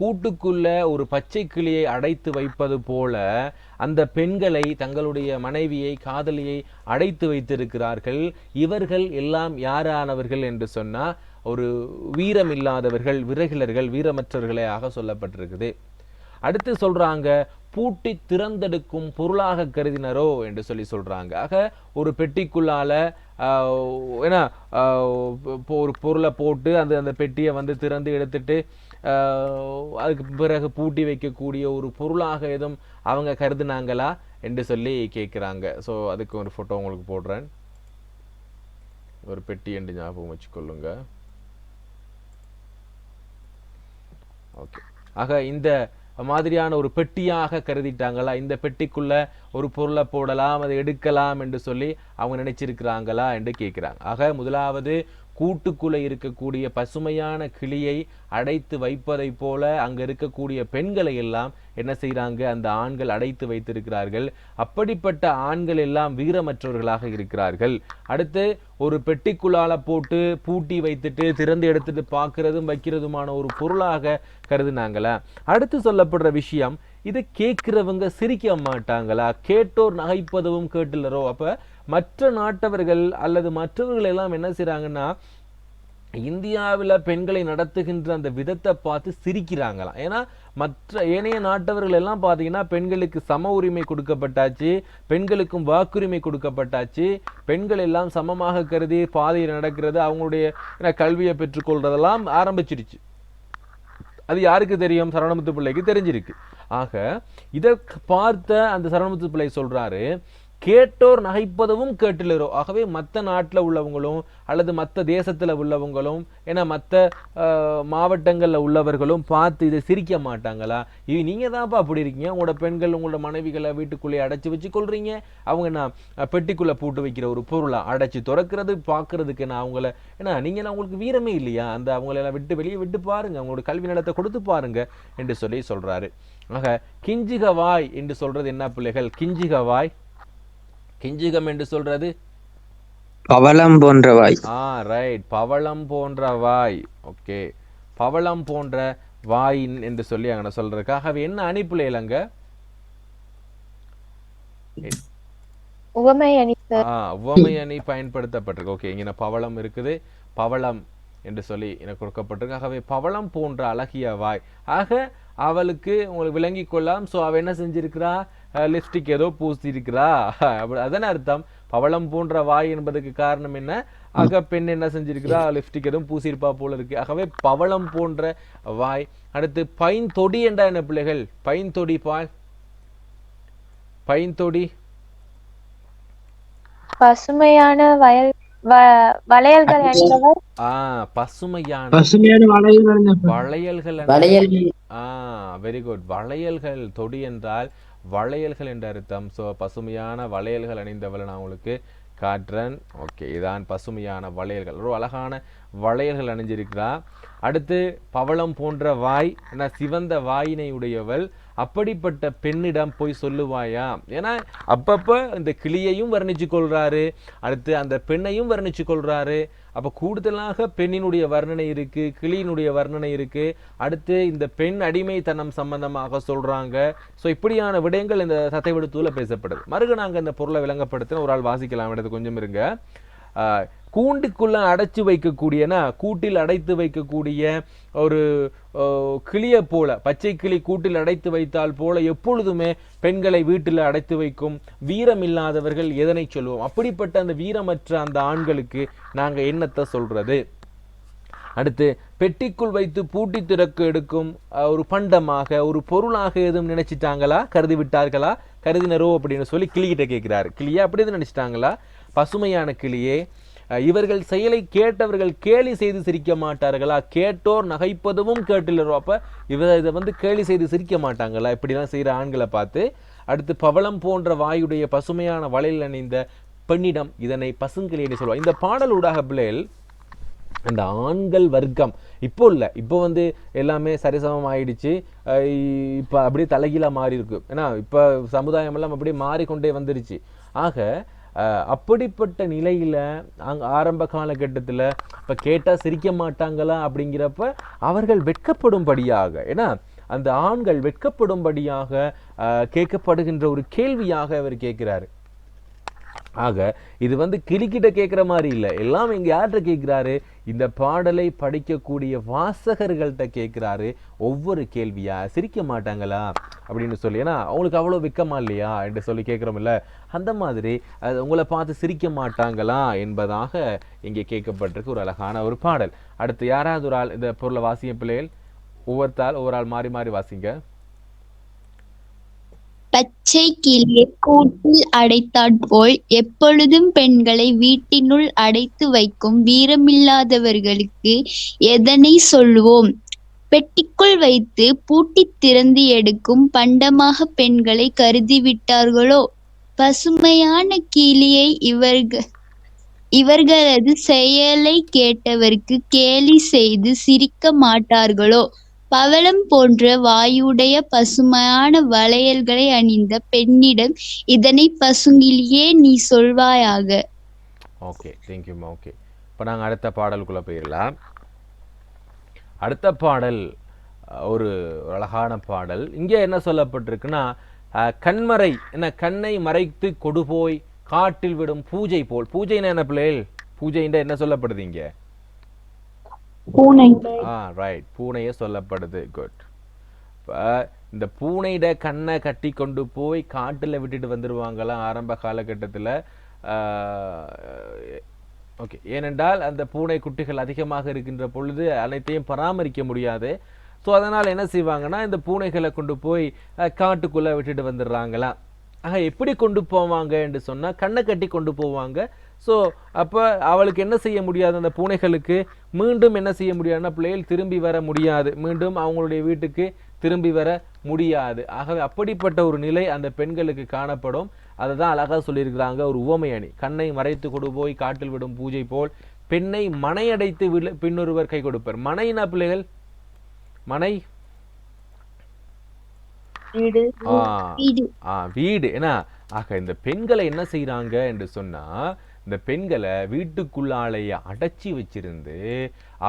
S1: கூட்டுக்குள்ள ஒரு பச்சை கிளியை அடைத்து வைப்பது போல அந்த பெண்களை, தங்களுடைய மனைவியை, காதலியை அடைத்து வைத்திருக்கிறார்கள். இவர்கள் எல்லாம் யாரானவர்கள் என்று சொன்னா ஒரு வீரம் இல்லாதவர்கள், விரகிலர்கள், வீரமற்றவர்களாக சொல்லப்பட்டிருக்குது. அடுத்து சொல்றாங்க, பூட்டி திறந்தெடுக்கும் பொருளாக கருதினரோ என்று சொல்றாங்க. ஆக ஒரு பெட்டிக்குள்ளால ஏன்னா ஒரு பொருளை போட்டு அந்த பெட்டியை வந்து திறந்து எடுத்துட்டு அதுக்கு பிறகு பூட்டி வைக்கக்கூடிய ஒரு பொருளாக எதுவும் அவங்க கருதுனாங்களா என்று சொல்லி கேட்குறாங்க. ஸோ அதுக்கு ஒரு ஃபோட்டோ உங்களுக்கு போடுறேன். ஒரு பெட்டி என்று ஞாபகம் வச்சுக்கொள்ளுங்க. ஓகே. ஆக இந்த மாதிரியான ஒரு பெட்டியாக கருதிட்டாங்களா, இந்த பெட்டிக்குள்ள ஒரு பொருளை போடலாம், அதை எடுக்கலாம் என்று சொல்லி அவங்க நினைச்சிருக்கிறாங்களா என்று கேட்கிறாங்க. ஆக முதலாவது, கூட்டுக்குள்ள இருக்கக்கூடிய பசுமையான கிளியை அடைத்து வைப்பதை போல அங்க இருக்கக்கூடிய பெண்களை எல்லாம் என்ன செய்யறாங்க, அந்த ஆண்கள் அடைத்து வைத்திருக்கிறார்கள். அப்படிப்பட்ட ஆண்கள் எல்லாம் வீரமற்றவர்களாக இருக்கிறார்கள். அடுத்து ஒரு பெட்டிக்குள்ளால போட்டு பூட்டி வைத்துட்டு திறந்து எடுத்துட்டு பார்க்கிறதும் வைக்கிறதுமான ஒரு பொருளாக கருதுனாங்களா. அடுத்து சொல்லப்படுற விஷயம், இதை கேட்கிறவங்க சிரிக்க மாட்டாங்களா, கேட்டோர் நகைப்பதும் கேட்டுலரோ. அப்ப மற்ற நாட்டவர்கள் அல்லது மற்றவர்கள் எல்லாம் என்ன செய்றாங்கன்னா, இந்தியாவில் பெண்களை நடத்துகின்ற அந்த விதத்தை பார்த்து சிரிக்கிறாங்களாம். ஏன்னா மற்ற ஏனைய நாட்டவர்கள் எல்லாம் பார்த்தீங்கன்னா பெண்களுக்கு சம உரிமை கொடுக்கப்பட்டாச்சு, பெண்களுக்கும் வாக்குரிமை கொடுக்கப்பட்டாச்சு, பெண்கள் எல்லாம் சமமாக கருதி பாதையில் நடக்கிறது, அவங்களுடைய கல்வியை பெற்றுக்கொள்றதெல்லாம் ஆரம்பிச்சிருச்சு. அது யாருக்கு தெரியும்? சரவணமுத்து பிள்ளைக்கு தெரிஞ்சிருக்கு. ஆக இதை பார்த்த அந்த சரவணமுத்து பிள்ளை சொல்றாரு, கேட்டோர் நகைப்பதவும் கேட்டிலரோ. ஆகவே மற்ற நாட்டில் உள்ளவங்களும் அல்லது மற்ற தேசத்தில் உள்ளவங்களும் ஏன்னா மற்ற மாவட்டங்களில் உள்ளவர்களும் பார்த்து இதை சிரிக்க மாட்டாங்களா? நீங்கள் தான்ப்பா அப்படி இருக்கீங்க, உங்களோட பெண்கள் உங்களோட மனைவிகளை வீட்டுக்குள்ளேயே அடைச்சி வச்சு கொள்றீங்க, அவங்க நான் பெட்டிக்குள்ளே போட்டு வைக்கிற ஒரு பொருளை அடைச்சி துறக்கிறது பார்க்கறதுக்கு நான் அவங்கள ஏன்னா நீங்கள் அவங்களுக்கு வீரமே இல்லையா, அந்த அவங்களெல்லாம் வெளியே விட்டு பாருங்க, அவங்களோட கல்வி நிலத்தை கொடுத்து பாருங்க என்று சொல்றாரு. ஆக கிஞ்சிக வாய் என்று சொல்றது என்ன பிள்ளைகள்? கிஞ்சிக வாய், கிஞ்சிகம் என்று சொல்றது
S4: பவளம் போன்ற வாய்.
S1: ரைட், பவளம் போன்ற வாய். ஓகே, பவளம் போன்ற வாய் என்று சொல்லி அங்க சொல்றதுக்காக என்ன அணிப்புலையில் அங்க உவமை அணி பயன்படுத்தப்பட்டிருக்கு. ஓகே, இங்க பவளம் இருக்குது, பவளம் என்று சொல்லி எனக்கு கொடுக்கப்பட்டிருக்கு. ஆகவே பவளம் போன்ற அழகிய வாய். ஆக அவளுக்கு உங்களுக்கு விளங்கி கொள்ளலாம். ஸோ அவ என்ன செஞ்சிருக்கிறா, லிப்ஸ்டிக் ஏதோ பூசிருக்கிறா, அப்படி அதன அர்த்தம். பவளம் போன்ற வாய் என்பதுக்கு காரணம் என்ன? ஆக பெண் என்ன செஞ்சிருக்கிறா, லிப்ஸ்டிக் எதுவும் பூசிருப்பா போல இருக்கு. ஆகவே பவளம் போன்ற வாய். அடுத்து பைந்தொடி என்ற என்ன பிள்ளைகள்? பைந்தொடி பால், பைந்தொடி
S2: பசுமையான வளையல்கள் அணிந்தவர்.
S1: பசுமையான வளையல்கள். Very good. வளையல்கள், தொடி என்றால் வளையல்கள் என்ற அர்த்தம். ஸோ பசுமையான வளையல்கள் அணிந்தவள் நான் உங்களுக்கு காட்டுறேன். ஓகே, இதான் பசுமையான வளையல்கள். ஒரு அழகான வளையல்கள் அணிஞ்சிருக்கிறா. அடுத்து பவளம் போன்ற வாய், சிவந்த வாயினை உடையவள். அப்படிப்பட்ட பெண்ணிடம் போய் சொல்லுவாயா? ஏன்னா அப்பப்ப இந்த கிளியையும் வர்ணிச்சு கொள்றாரு, அடுத்து அந்த பெண்ணையும் வர்ணிச்சு கொள்றாரு. அப்ப கூடுதலாக பெண்ணினுடைய வர்ணனை இருக்கு, கிளியினுடைய வர்ணனை இருக்கு. அடுத்து இந்த பெண் அடிமைத்தனம் சம்பந்தமாக சொல்றாங்க. ஸோ இப்படியான விடயங்கள் இந்த சத்தை விடுத்தூல பேசப்படுது. மறுக நாங்க இந்த பொருளை விளங்கப்படுத்தின ஒரு ஆள் வாசிக்கலாம். எடுத்து கொஞ்சம் இருங்க. கூண்டுக்குள்ள அடைச்சு வைக்கக்கூடியனா, கூட்டில் அடைத்து வைக்கக்கூடிய ஒரு கிளிய போல, பச்சை கிளி கூட்டில் அடைத்து வைத்தால் போல எப்பொழுதுமே பெண்களை வீட்டில் அடைத்து வைக்கும் வீரம் இல்லாதவர்கள் எதனை சொல்லுவோம்? அப்படிப்பட்ட அந்த வீரமற்ற அந்த ஆண்களுக்கு நாங்க என்னத்தை சொல்றது? அடுத்து பெட்டிக்குள் வைத்து பூட்டி திறக்க எடுக்கும் ஒரு பண்டமாக, ஒரு பொருளாக எதுவும் நினைச்சிட்டாங்களா, கருதி விட்டார்களா, கருதினரோ அப்படின்னு சொல்லி கிளிகிட்ட கேட்கிறாரு. கிளியா அப்படி எதுவும் நினைச்சிட்டாங்களா? பசுமையான கிளியே, இவர்கள் செயலை கேட்டவர்கள் கேலி செய்து சிரிக்க மாட்டார்களா? கேட்டோர் நகைப்பதும் கேட்டிலரோ. அப்ப இதை வந்து கேலி செய்து சிரிக்க மாட்டாங்களா இப்படிலாம் செய்யற ஆண்களை பார்த்து? அடுத்து பவளம் போன்ற வாயுடைய பசுமையான வளையல் அணிந்த பெண்ணிடம் இதனை பசுங்கிளி என்று சொல்லுவாங்க. இந்த பாடல் ஊடாக பிள்ளைகள் அந்த ஆண்கள் வர்க்கம் இப்போ இல்லை, இப்போ வந்து எல்லாமே சரிசமம் ஆயிடுச்சு. இப்போ அப்படியே தலைகீழாக மாறி இருக்கு. ஏன்னா இப்போ சமுதாயம் எல்லாம் அப்படியே மாறிக்கொண்டே வந்துருச்சு. ஆக அப்படிப்பட்ட நிலையில ஆரம்ப காலகட்டத்தில் இப்போ கேட்டால் சிரிக்க மாட்டாங்களா அப்படிங்கிறப்ப அவர்கள் வெட்கப்படும்படியாக, ஏன்னா அந்த ஆண்கள் வெட்கப்படும்படியாக கேட்கப்படுகின்ற ஒரு கேள்வியாக அவர் கேட்கிறாரு. ஆக இது வந்து கிளிக்கிட்ட கேட்குற மாதிரி இல்லை, எல்லாம் இங்கே யார்கிட்ட கேட்குறாரு? இந்த பாடலை படிக்கக்கூடிய வாசகர்கள்ட்ட கேட்குறாரு. ஒவ்வொரு கேள்வியா சிரிக்க மாட்டாங்களா அப்படின்னு சொல்லி, ஏன்னா அவங்களுக்கு அவ்வளோ வெக்கமா இல்லையா என்று சொல்லி கேட்குறோம்ல, அந்த மாதிரி அது உங்களை பார்த்து சிரிக்க மாட்டாங்களா என்பதாக இங்கே கேட்கப்பட்டிருக்கு. ஒரு அழகான ஒரு பாடல். அடுத்து யாராவது ஒரு ஆள் இந்த பொருளை வாசிங்க பிள்ளைகள், ஒவ்வொரு ஆள் மாறி மாறி வாசிங்க.
S5: பச்சை கிளியை கூட்டில் அடைத்தாற்போல் எப்பொழுதும் பெண்களை வீட்டினுள் அடைத்து வைக்கும் வீரமில்லாதவர்களுக்கு எதனை சொல்லுவோம்? பெட்டிக்குள் வைத்து பூட்டித் திறந்து எடுக்கும் பண்டமாக பெண்களை கருதிவிட்டார்களோ? பசுமையான கிளியை இவர்களது செயலை கேட்டவர்க்கு கேலி செய்து சிரிக்க மாட்டார்களோ? பவளம் போன்ற வாயுடைய பசுமையான வளையல்களை அணிந்த பெண்ணிடம் இதனை பசுங்கிளியே நீ சொல்வாயாக.
S1: ஓகே, தேங்க்யூம்மா. ஓகே, இப்போ நாங்கள் அடுத்த பாடலுக்குள்ளே போயிடலாம். அடுத்த பாடல் ஒரு அழகான பாடல். இங்கே என்ன சொல்லப்பட்டிருக்குன்னா, கண்மறை என்ன, கண்ணை மறைத்து கொடுபோய் காட்டில் விடும் பூஜை போல். பூஜைன்னா என்ன பிள்ளைகள்? பூஜைன்ற என்ன சொல்லப்படுது இங்கே?
S2: பூனை.
S1: ரைட், பூனையே சொல்லப்படுது. குட். இப்போ இந்த பூனையிட கண்ணை கட்டி கொண்டு போய் காட்டில் விட்டுட்டு வந்துடுவாங்களாம் ஆரம்ப காலகட்டத்தில். ஓகே, ஏனென்றால் அந்த பூனை குட்டிகள் அதிகமாக இருக்கின்ற பொழுது அனைத்தையும் பராமரிக்க முடியாது. ஸோ அதனால் என்ன செய்வாங்கன்னா, இந்த பூனைகளை கொண்டு போய் காட்டுக்குள்ளே விட்டுட்டு வந்துடுறாங்களாம். ஆக எப்படி கொண்டு போவாங்க என்று சொன்னால், கண்ணை கட்டி கொண்டு போவாங்க. ஸோ அப்போ அவளுக்கு என்ன செய்ய முடியாது, அந்த பூனைகளுக்கு மீண்டும் என்ன செய்ய முடியாதுன்னா, பிள்ளைகள் திரும்பி வர முடியாது, மீண்டும் அவங்களுடைய வீட்டுக்கு திரும்பி வர முடியாது. ஆகவே அப்படிப்பட்ட ஒரு நிலை அந்த பெண்களுக்கு காணப்படும். அதை தான் அழகாக சொல்லியிருக்கிறாங்க ஒரு உவமை அணி. கண்ணை மறைத்து கொடு போய் காட்டில் விடும் பூஜை போல் பெண்ணை மனையடைத்து பின்னொருவர் கை கொடுப்பர். மனைனா பிள்ளைகள், மனை வீடு ஏன்னா. ஆக இந்த பெண்களை என்ன செய்யறாங்க என்று சொன்னா, இந்த பெண்களை வீட்டுக்குள்ளாலேயே அடைச்சி வச்சிருந்து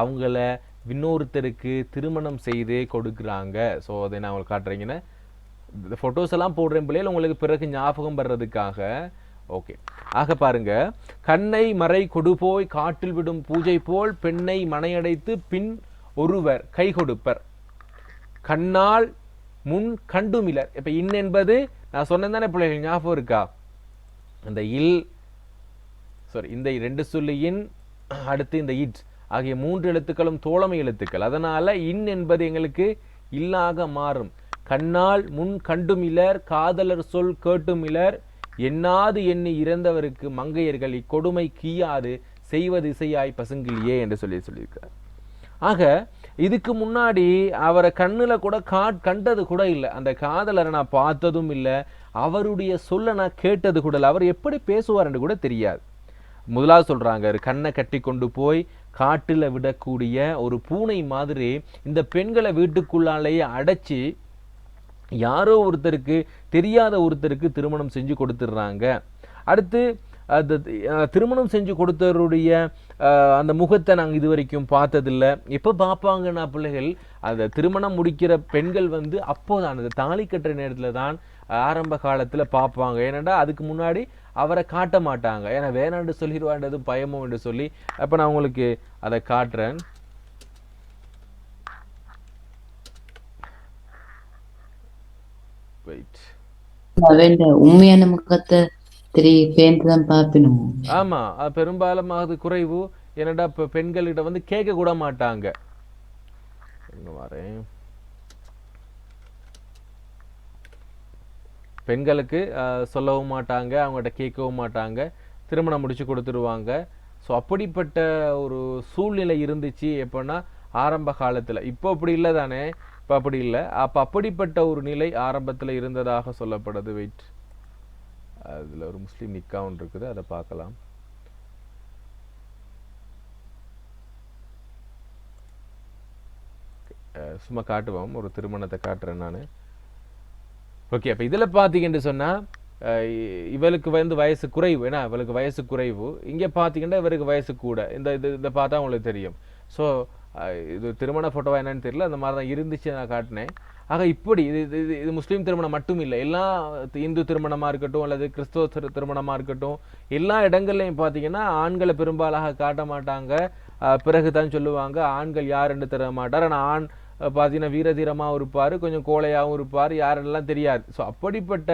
S1: அவங்கள இன்னொருத்தருக்கு திருமணம் செய்து கொடுக்குறாங்க. ஸோ அதை நான் உங்களுக்கு காட்டுறீங்கன்னா, இந்த ஃபோட்டோஸ் எல்லாம் போடுறேன் பிள்ளைகள் உங்களுக்கு பிறகு ஞாபகம் வர்றதுக்காக. ஓகே, ஆக பாருங்க, கண்ணை மறை கொடுபோய் காட்டில் விடும் பூஜை போல் பெண்ணை மனையடைத்து பின் ஒருவர் கை கொடுப்பர், கண்ணால் முன் கண்டுமிலர். இப்ப இன் என்பது நான் சொன்னேன் தானே பிள்ளைகள், ஞாபகம் இருக்கா? அந்த இல் இந்த 2 சொல்லு இன், அடுத்து இந்த இட் ஆகிய 3 எழுத்துக்களும் தோழமை எழுத்துக்கள். அதனால இன் என்பது எங்களுக்கு இல்லாக மாறும். கண்ணால் முன் கண்டுமிலர் காதலர் சொல் கேட்டுமிலர் எண்ணாது எண்ணி இறந்தவருக்கு மங்கையர்கள் இக்கொடுமை கீயாது செய்வது இசையாய் பசுங்கிலியே என்று சொல்லியிருக்கிறார். ஆக இதுக்கு முன்னாடி அவரை கண்ணில் கூட கண்டது கூட இல்லை, அந்த காதலரை நான் பார்த்ததும் இல்லை, அவருடைய சொல்ல நான் கேட்டது கூட இல்லை, அவர் எப்படி பேசுவார் என்று கூட தெரியாது. முதலாவது சொல்றாங்க, கண்ணை கட்டி கொண்டு போய் காட்டுல விடக்கூடிய ஒரு பூனை மாதிரி இந்த பெண்களை வீட்டுக்குள்ளாலேயே அடைச்சி யாரோ ஒருத்தருக்கு, தெரியாத ஒருத்தருக்கு திருமணம் செஞ்சு கொடுத்துடுறாங்க. அடுத்து அந்த திருமணம் செஞ்சு கொடுத்தவருடைய அந்த முகத்தை நாங்கள் இது வரைக்கும் பார்த்ததில்லை. எப்போ பார்ப்பாங்கன்னா பிள்ளைகள், அந்த திருமணம் முடிக்கிற பெண்கள் வந்து அப்போதான் அந்த தாலி கட்டுற நேரத்தில் தான் ஆரம்ப காலத்தில் பார்ப்பாங்க. ஏன்னாடா அதுக்கு முன்னாடி அவரை காட்ட மாட்டாங்க, ஏன்னா வேணாண்டு சொல்லிடுவான்றது பயமும் என்று சொல்லி. அப்போ நான் உங்களுக்கு அதை காட்டுறேன்.
S6: உண்மையான முகத்தை தான் பார்க்கணும்.
S1: ஆமா, பெரும்பாலும் அது குறைவு. என்னடா இப்ப பெண்கள்கிட்ட வந்து கேட்க கூட மாட்டாங்க. வரேன், பெண்களுக்கு சொல்லவும் மாட்டாங்க, அவங்ககிட்ட கேட்கவும் மாட்டாங்க, திருமணம் முடிச்சு கொடுத்துருவாங்க. ஸோ அப்படிப்பட்ட ஒரு சூழ்நிலை இருந்துச்சு எப்படின்னா ஆரம்ப காலத்தில். இப்போ அப்படி இல்லை தானே, இப்போ அப்படி இல்லை. அப்போ அப்படிப்பட்ட ஒரு நிலை ஆரம்பத்தில் இருந்ததாக சொல்லப்படுது. வெயிட், அதில் ஒரு முஸ்லீம் நிக்கா ஒன்று இருக்குது, அதை பார்க்கலாம். சும்மா காட்டுவோம், ஒரு திருமணத்தை காட்டுறேன் நான். ஓகே, அப்போ இதில் பார்த்தீங்கன்னு சொன்னால் இவளுக்கு வந்து வயசு குறைவு, ஏன்னா இவளுக்கு வயசு குறைவு. இங்கே பார்த்தீங்கன்னா இவருக்கு வயசு கூட. இதை பார்த்தா உங்களுக்கு தெரியும். ஸோ இது திருமண ஃபோட்டோவா என்னன்னு தெரியல, அந்த மாதிரி தான் இருந்துச்சு, நான் காட்டினேன். ஆக இப்படி இது இது இது முஸ்லீம் திருமணம் மட்டும் இல்லை, எல்லா இந்து திருமணமாக இருக்கட்டும் அல்லது கிறிஸ்தவ திருமணமாக இருக்கட்டும், எல்லா இடங்கள்லையும் பார்த்தீங்கன்னா ஆண்களை பெரும்பாலாக காட்ட மாட்டாங்க. பிறகு தான் சொல்லுவாங்க ஆண்கள் யாருன்னு தெரிய மாட்டார். ஆனால் ஆண் பார்த்தீங்கன்னா வீரதீரமாகவும் இருப்பார், கொஞ்சம் கோழையாகவும் இருப்பார், யாரெல்லாம் தெரியாது. ஸோ அப்படிப்பட்ட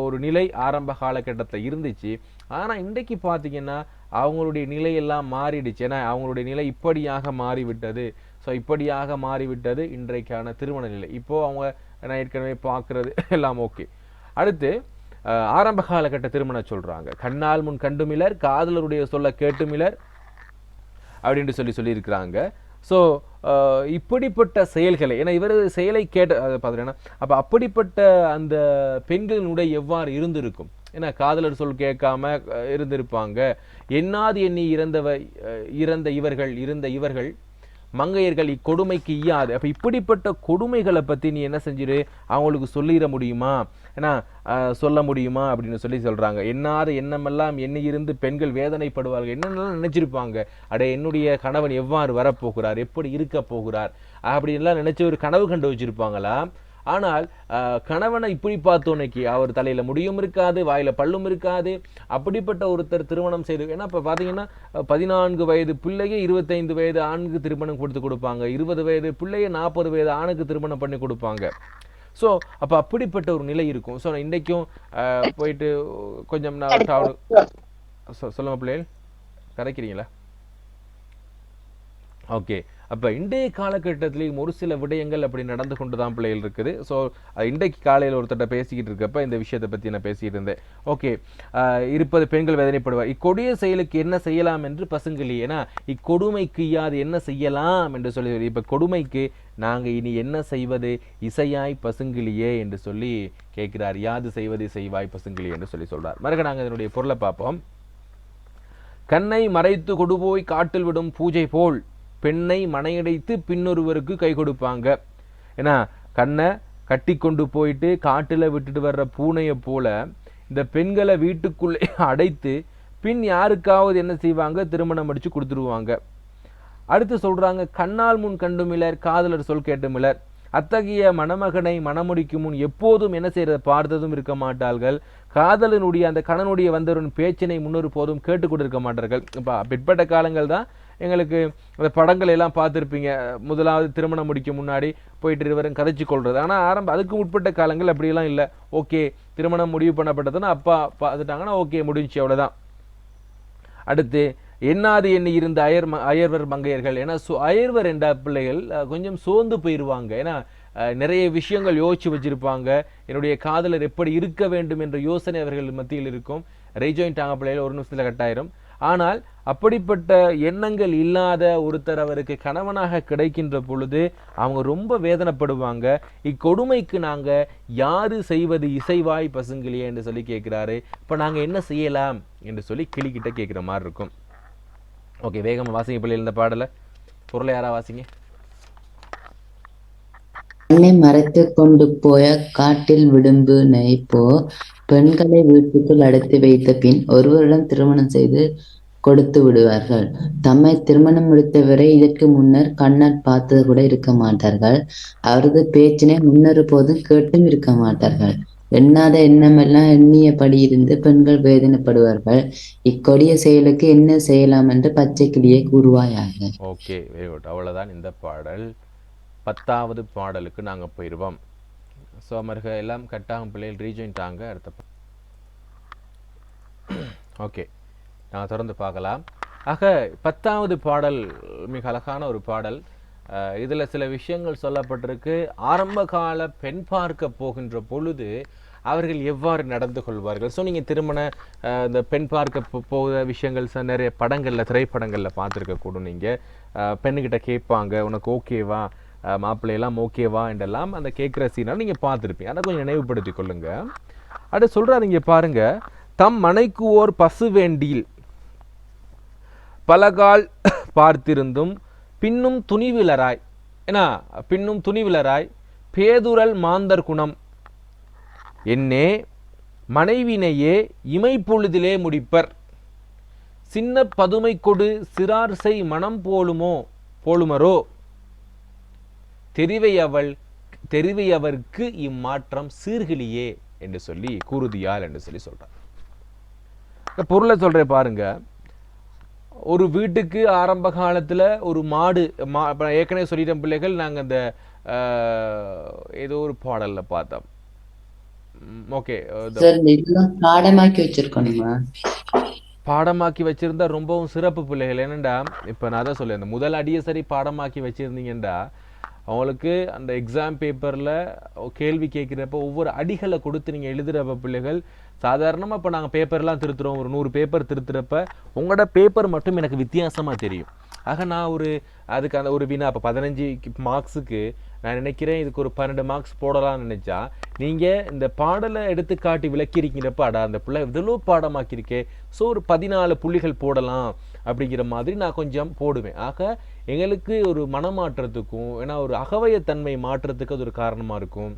S1: ஒரு நிலை ஆரம்ப காலகட்டத்தில் இருந்துச்சு. ஆனால் இன்றைக்கு பார்த்தீங்கன்னா அவங்களுடைய நிலையெல்லாம் மாறிடுச்சு. ஏன்னா அவங்களுடைய நிலை இப்படியாக மாறிவிட்டது. ஸோ இப்படியாக மாறிவிட்டது இன்றைக்கான திருமண நிலை. இப்போது அவங்க நான் ஏற்கனவே பார்க்குறது எல்லாம் ஓகே. அடுத்து ஆரம்ப காலகட்ட திருமணம் சொல்கிறாங்க. கண்ணால் முன் கண்டுமிலர், காதலருடைய சொல்ல கேட்டுமிலர் அப்படின்ட்டு சொல்லியிருக்கிறாங்க. ஸோ இப்படிப்பட்ட செயல்களை, ஏன்னா இவர் செயலை கேட்ட பார்த்தீங்கன்னா அப்போ அப்படிப்பட்ட அந்த பெண்களினுடைய எவ்வாறு இருந்திருக்கும். ஏன்னா காதலர் சொல் கேட்காம இருந்திருப்பாங்க. எண்ணாது எண்ணி இருந்த இவர்கள் மங்கையர்கள் இக்கொடுமைக்கு ஈயாது. அப்போ இப்படிப்பட்ட கொடுமைகளை பற்றி நீ என்ன செஞ்சிரு, அவங்களுக்கு சொல்லிட முடியுமா, ஏன்னா சொல்ல முடியுமா அப்படின்னு சொல்கிறாங்க. எண்ணாத எண்ணமெல்லாம் எண்ணி இருந்து பெண்கள் வேதனைப்படுவார்கள். என்னென்னலாம் நினைச்சிருப்பாங்க, என்னுடைய கணவன் எவ்வாறு வரப்போகிறார், எப்படி இருக்க போகிறார் அப்படின்லாம் நினைச்சு ஒரு கனவு கண்டு வச்சிருப்பாங்களா. ஆனால் கணவனை இப்படி பார்த்தோன்னைக்கு அவர் தலையில் முடியும் இருக்காது, வாயில் பல்லும் இருக்காது. அப்படிப்பட்ட ஒருத்தர் திருமணம் செய்து, ஏன்னா இப்போ பார்த்தீங்கன்னா 14 வயது பிள்ளையே 25 வயது ஆணுக்கு திருமணம் கொடுப்பாங்க, 20 வயது பிள்ளையே 40 வயது ஆணுக்கு திருமணம் பண்ணி கொடுப்பாங்க. ஸோ அப்போ அப்படிப்பட்ட ஒரு நிலை இருக்கும். ஸோ இன்றைக்கும் போயிட்டு கொஞ்சம் சொல்லுங்க பிள்ளைகள், கரைக்கிறீங்களா? ஓகே. அப்போ இன்றைய காலகட்டத்திலையும் ஒரு சில விடயங்கள் அப்படி நடந்து கொண்டு தான் பிள்ளைகள் இருக்குது. ஸோ இன்றைக்கு காலையில் ஒருத்தட்ட பேசிக்கிட்டு இருக்கப்ப இந்த விஷயத்தை பற்றி நான் பேசிக்கிட்டு இருந்தேன். ஓகே, இருப்பது பெண்கள் வேதனைப்படுவார். இக்கொடிய செயலுக்கு என்ன செய்யலாம் என்று பசுங்களி, ஏன்னா இக்கொடுமைக்கு யாது என்ன செய்யலாம் என்று சொல்லி, இப்போ கொடுமைக்கு நாங்கள் இனி என்ன செய்வது, இசையாய் பசுங்கிலியே என்று சொல்லி கேட்கிறார். யாது செய்வது செய்வாய் பசுங்கிலி என்று சொல்றார். மறுக்க நாங்கள் இதனுடைய பொருளை பார்ப்போம். கண்ணை மறைத்து கொடுபோய் காட்டில் விடும் பூஜை போல் பெண்ணை மனையடைத்து பின்னொருவருக்கு கை கொடுப்பாங்க. ஏன்னா கண்ணை கட்டி கொண்டு போயிட்டு காட்டில் விட்டுட்டு வர்ற பூனையை போல இந்த பெண்களை வீட்டுக்குள்ளே அடைத்து பின் யாருக்காவது என்ன செய்வாங்க, திருமணம் முடிச்சு கொடுத்துருவாங்க. அடுத்து சொல்றாங்க, கண்ணால் முன் கண்டுமிலர், காதலர் சொல் கேட்டுமிலர். அத்தகைய மணமகனை மணமுடிக்கு முன் எப்போதும் என்ன செய்யறத பார்த்ததும் இருக்க மாட்டார்கள். காதலனுடைய அந்த கணனுடைய வந்தவரின் பேச்சினை முன்னொரு போதும் கேட்டுக்கொண்டு இருக்க மாட்டார்கள். இப்போ பிற்பட்ட காலங்கள் தான் எங்களுக்கு அந்த படங்கள் எல்லாம் பார்த்துருப்பீங்க. முதலாவது திருமணம் முடிக்க முன்னாடி போயிட்டு இருவரும் கதைச்சு கொள்வது. ஆனால் அதுக்கு உட்பட்ட காலங்கள் அப்படியெல்லாம் இல்லை. ஓகே, திருமணம் முடிவு பண்ணப்பட்டதுன்னா அப்பா பார்த்துட்டாங்கன்னா ஓகே முடிஞ்சு, அவ்வளோதான். அடுத்து எண்ணாது எண்ணி இருந்த அயர்வர் மங்கையர்கள். ஏன்னா அயர்வர் என்ற பிள்ளைகள் கொஞ்சம் சோர்ந்து போயிடுவாங்க. ஏன்னா நிறைய விஷயங்கள் யோசிச்சு வச்சிருப்பாங்க. என்னுடைய காதலர் எப்படி இருக்க வேண்டும் என்ற யோசனை அவர்கள் மத்தியில் இருக்கும். ரீஜாயின்ட் ஆக பிள்ளைகள் ஒரு நிமிஷத்தில் கட்டாயிரும். ஆனால் அப்படிப்பட்ட எண்ணங்கள் இல்லாத ஒருத்தர் அவருக்கு கணவனாக கிடைக்கின்ற பொழுது அவங்க ரொம்ப வேதனைப்படுவாங்க. இக்கொடுமைக்கு நாங்கள் யாரு செய்வது இசைவாய் பசுங்கிலியே என்று சொல்லி கேட்குறாரு. இப்போ நாங்கள் என்ன செய்யலாம் என்று சொல்லி கிளிக்கிட்ட கேட்குற மாதிரி இருக்கும். ஓகே, வேகமாக வாசிங்க பிள்ளைகள் இந்த பாடலை. பொருளை யாரா வாசிங்க.
S6: கண்ணை மறைத்து கொண்டு போய காட்டில் விடும்பு நைப்போ பெண்களை வீட்டுக்குள் அடைத்து வைத்த பின் ஒருவரிடம் திருமணம் செய்து கொடுத்து விடுவார்கள். தம்மை திருமணம் முடித்தவரை இதற்கு முன்னர் கண்ணால் பார்த்தது கூட இருக்க மாட்டார்கள். அவரது பேச்சினை முன்னொரு போதும் கேட்டும் இருக்க மாட்டார்கள். எண்ணாத எண்ணமெல்லாம் எண்ணியபடி இருந்து பெண்கள் வேதனைப்படுவார்கள். இக்கொடிய செயலுக்கு என்ன செய்யலாம் என்று பச்சை கிளியை கூறுவாயாக.
S1: Okay, very good. அவ்வளோதான் இந்த பாடல். 10வது பாடலுக்கு நாங்கள் போயிடுவோம். ஸோ மருக எல்லாம் கட்டாகும் பிள்ளைகள் ரீஜாயின்ட் ஆங்க. அடுத்த ஓகே, நாங்கள் தொடர்ந்து பார்க்கலாம். ஆக 10வது பாடல் மிக அழகான ஒரு பாடல். இதில் சில விஷயங்கள் சொல்லப்பட்டிருக்கு. ஆரம்ப கால பெண் பார்க்க போகின்ற பொழுது அவர்கள் எவ்வாறு நடந்து கொள்வார்கள். ஸோ நீங்கள் திருமண இந்த பெண் பார்க்க போகிற விஷயங்கள் நிறைய படங்களில் திரைப்படங்களில் பார்த்துருக்கக்கூடும். நீங்கள் பெண்ணுக்கிட்ட கேட்பாங்க, உனக்கு ஓகேவா, மாப்பிள்ளையெல்லாம் ஓகேவா என்றெல்லாம் அந்த கேட்குற சீனால் நீங்கள் பார்த்துருப்பீங்க. அதை கொஞ்சம் நினைவுபடுத்தி கொள்ளுங்க. அடுத்து சொல்கிறார், இங்கே பாருங்க, தம் மனைக்கு ஓர் பசு வேண்டியில் பலகால் பார்த்திருந்தும் பின்னும் துணிவிலராய், ஏன்னா பின்னும் துணிவிலராய் பேதுரல் மாந்தர் குணம் என்னே மனைவினையே இமைப்பொழுதிலே முடிப்பர் சின்ன பதுமை கொடு சிறார் செய் மனம் போலுமோ போலுமரோ தெரிவையவர்க்கு இம்மாற்றம் சீர்கிழியே என்று சொல்லி கூறுதியால் என்று சொல்லி சொல்றார். பொருளை சொல்றேன் பாருங்க. ஒரு வீட்டுக்கு ஆரம்ப காலத்துல ஒரு மாடு ஏற்கனவே சொல்லிட்ட பிள்ளைகள், நாங்க அந்த ஏதோ ஒரு பாடல்ல பார்த்தோம். ஓகே,
S6: பாடமாக்கி வச்சிருக்கணுமா?
S1: பாடமாக்கி வச்சிருந்தா ரொம்பவும் சிறப்பு பிள்ளைகள். என்னண்டா இப்ப நான் தான் சொல்லேன், அந்த முதல் அடியை சரி பாடமாக்கி வச்சிருந்தீங்கன்றா அவங்களுக்கு அந்த எக்ஸாம் பேப்பர்ல கேள்வி கேட்கிறப்ப ஒவ்வொரு அடிகளை கொடுத்து நீங்க எழுதுறப்ப பிள்ளைகள், சாதாரணமா இப்ப நாங்க பேப்பர்லாம் திருத்துறோம், ஒரு 100 பேப்பர் திருத்துறப்ப உங்களோட பேப்பர் மட்டும் எனக்கு வித்தியாசமா தெரியும். ஆக நான் அதுக்கு அந்த ஒரு வினா இப்போ 15 மார்க்ஸுக்கு நான் நினைக்கிறேன் இதுக்கு ஒரு 12 மார்க்ஸ் போடலாம்னு நினைச்சா, நீங்க இந்த பாடலை எடுத்துக்காட்டி விளக்கிருக்கிறப்ப அடா அந்த பிள்ளை இவ்வளோ பாடமாக்கியிருக்கே, ஸோ ஒரு 14 புள்ளிகள் போடலாம் அப்படிங்கிற மாதிரி நான் கொஞ்சம் போடுவேன். ஆக எங்களுக்கு ஒரு மனமாற்றத்துக்கும், ஏன்னா ஒரு அகவயத்தன்மை மாற்றத்துக்கு அது ஒரு காரணமா இருக்கும்.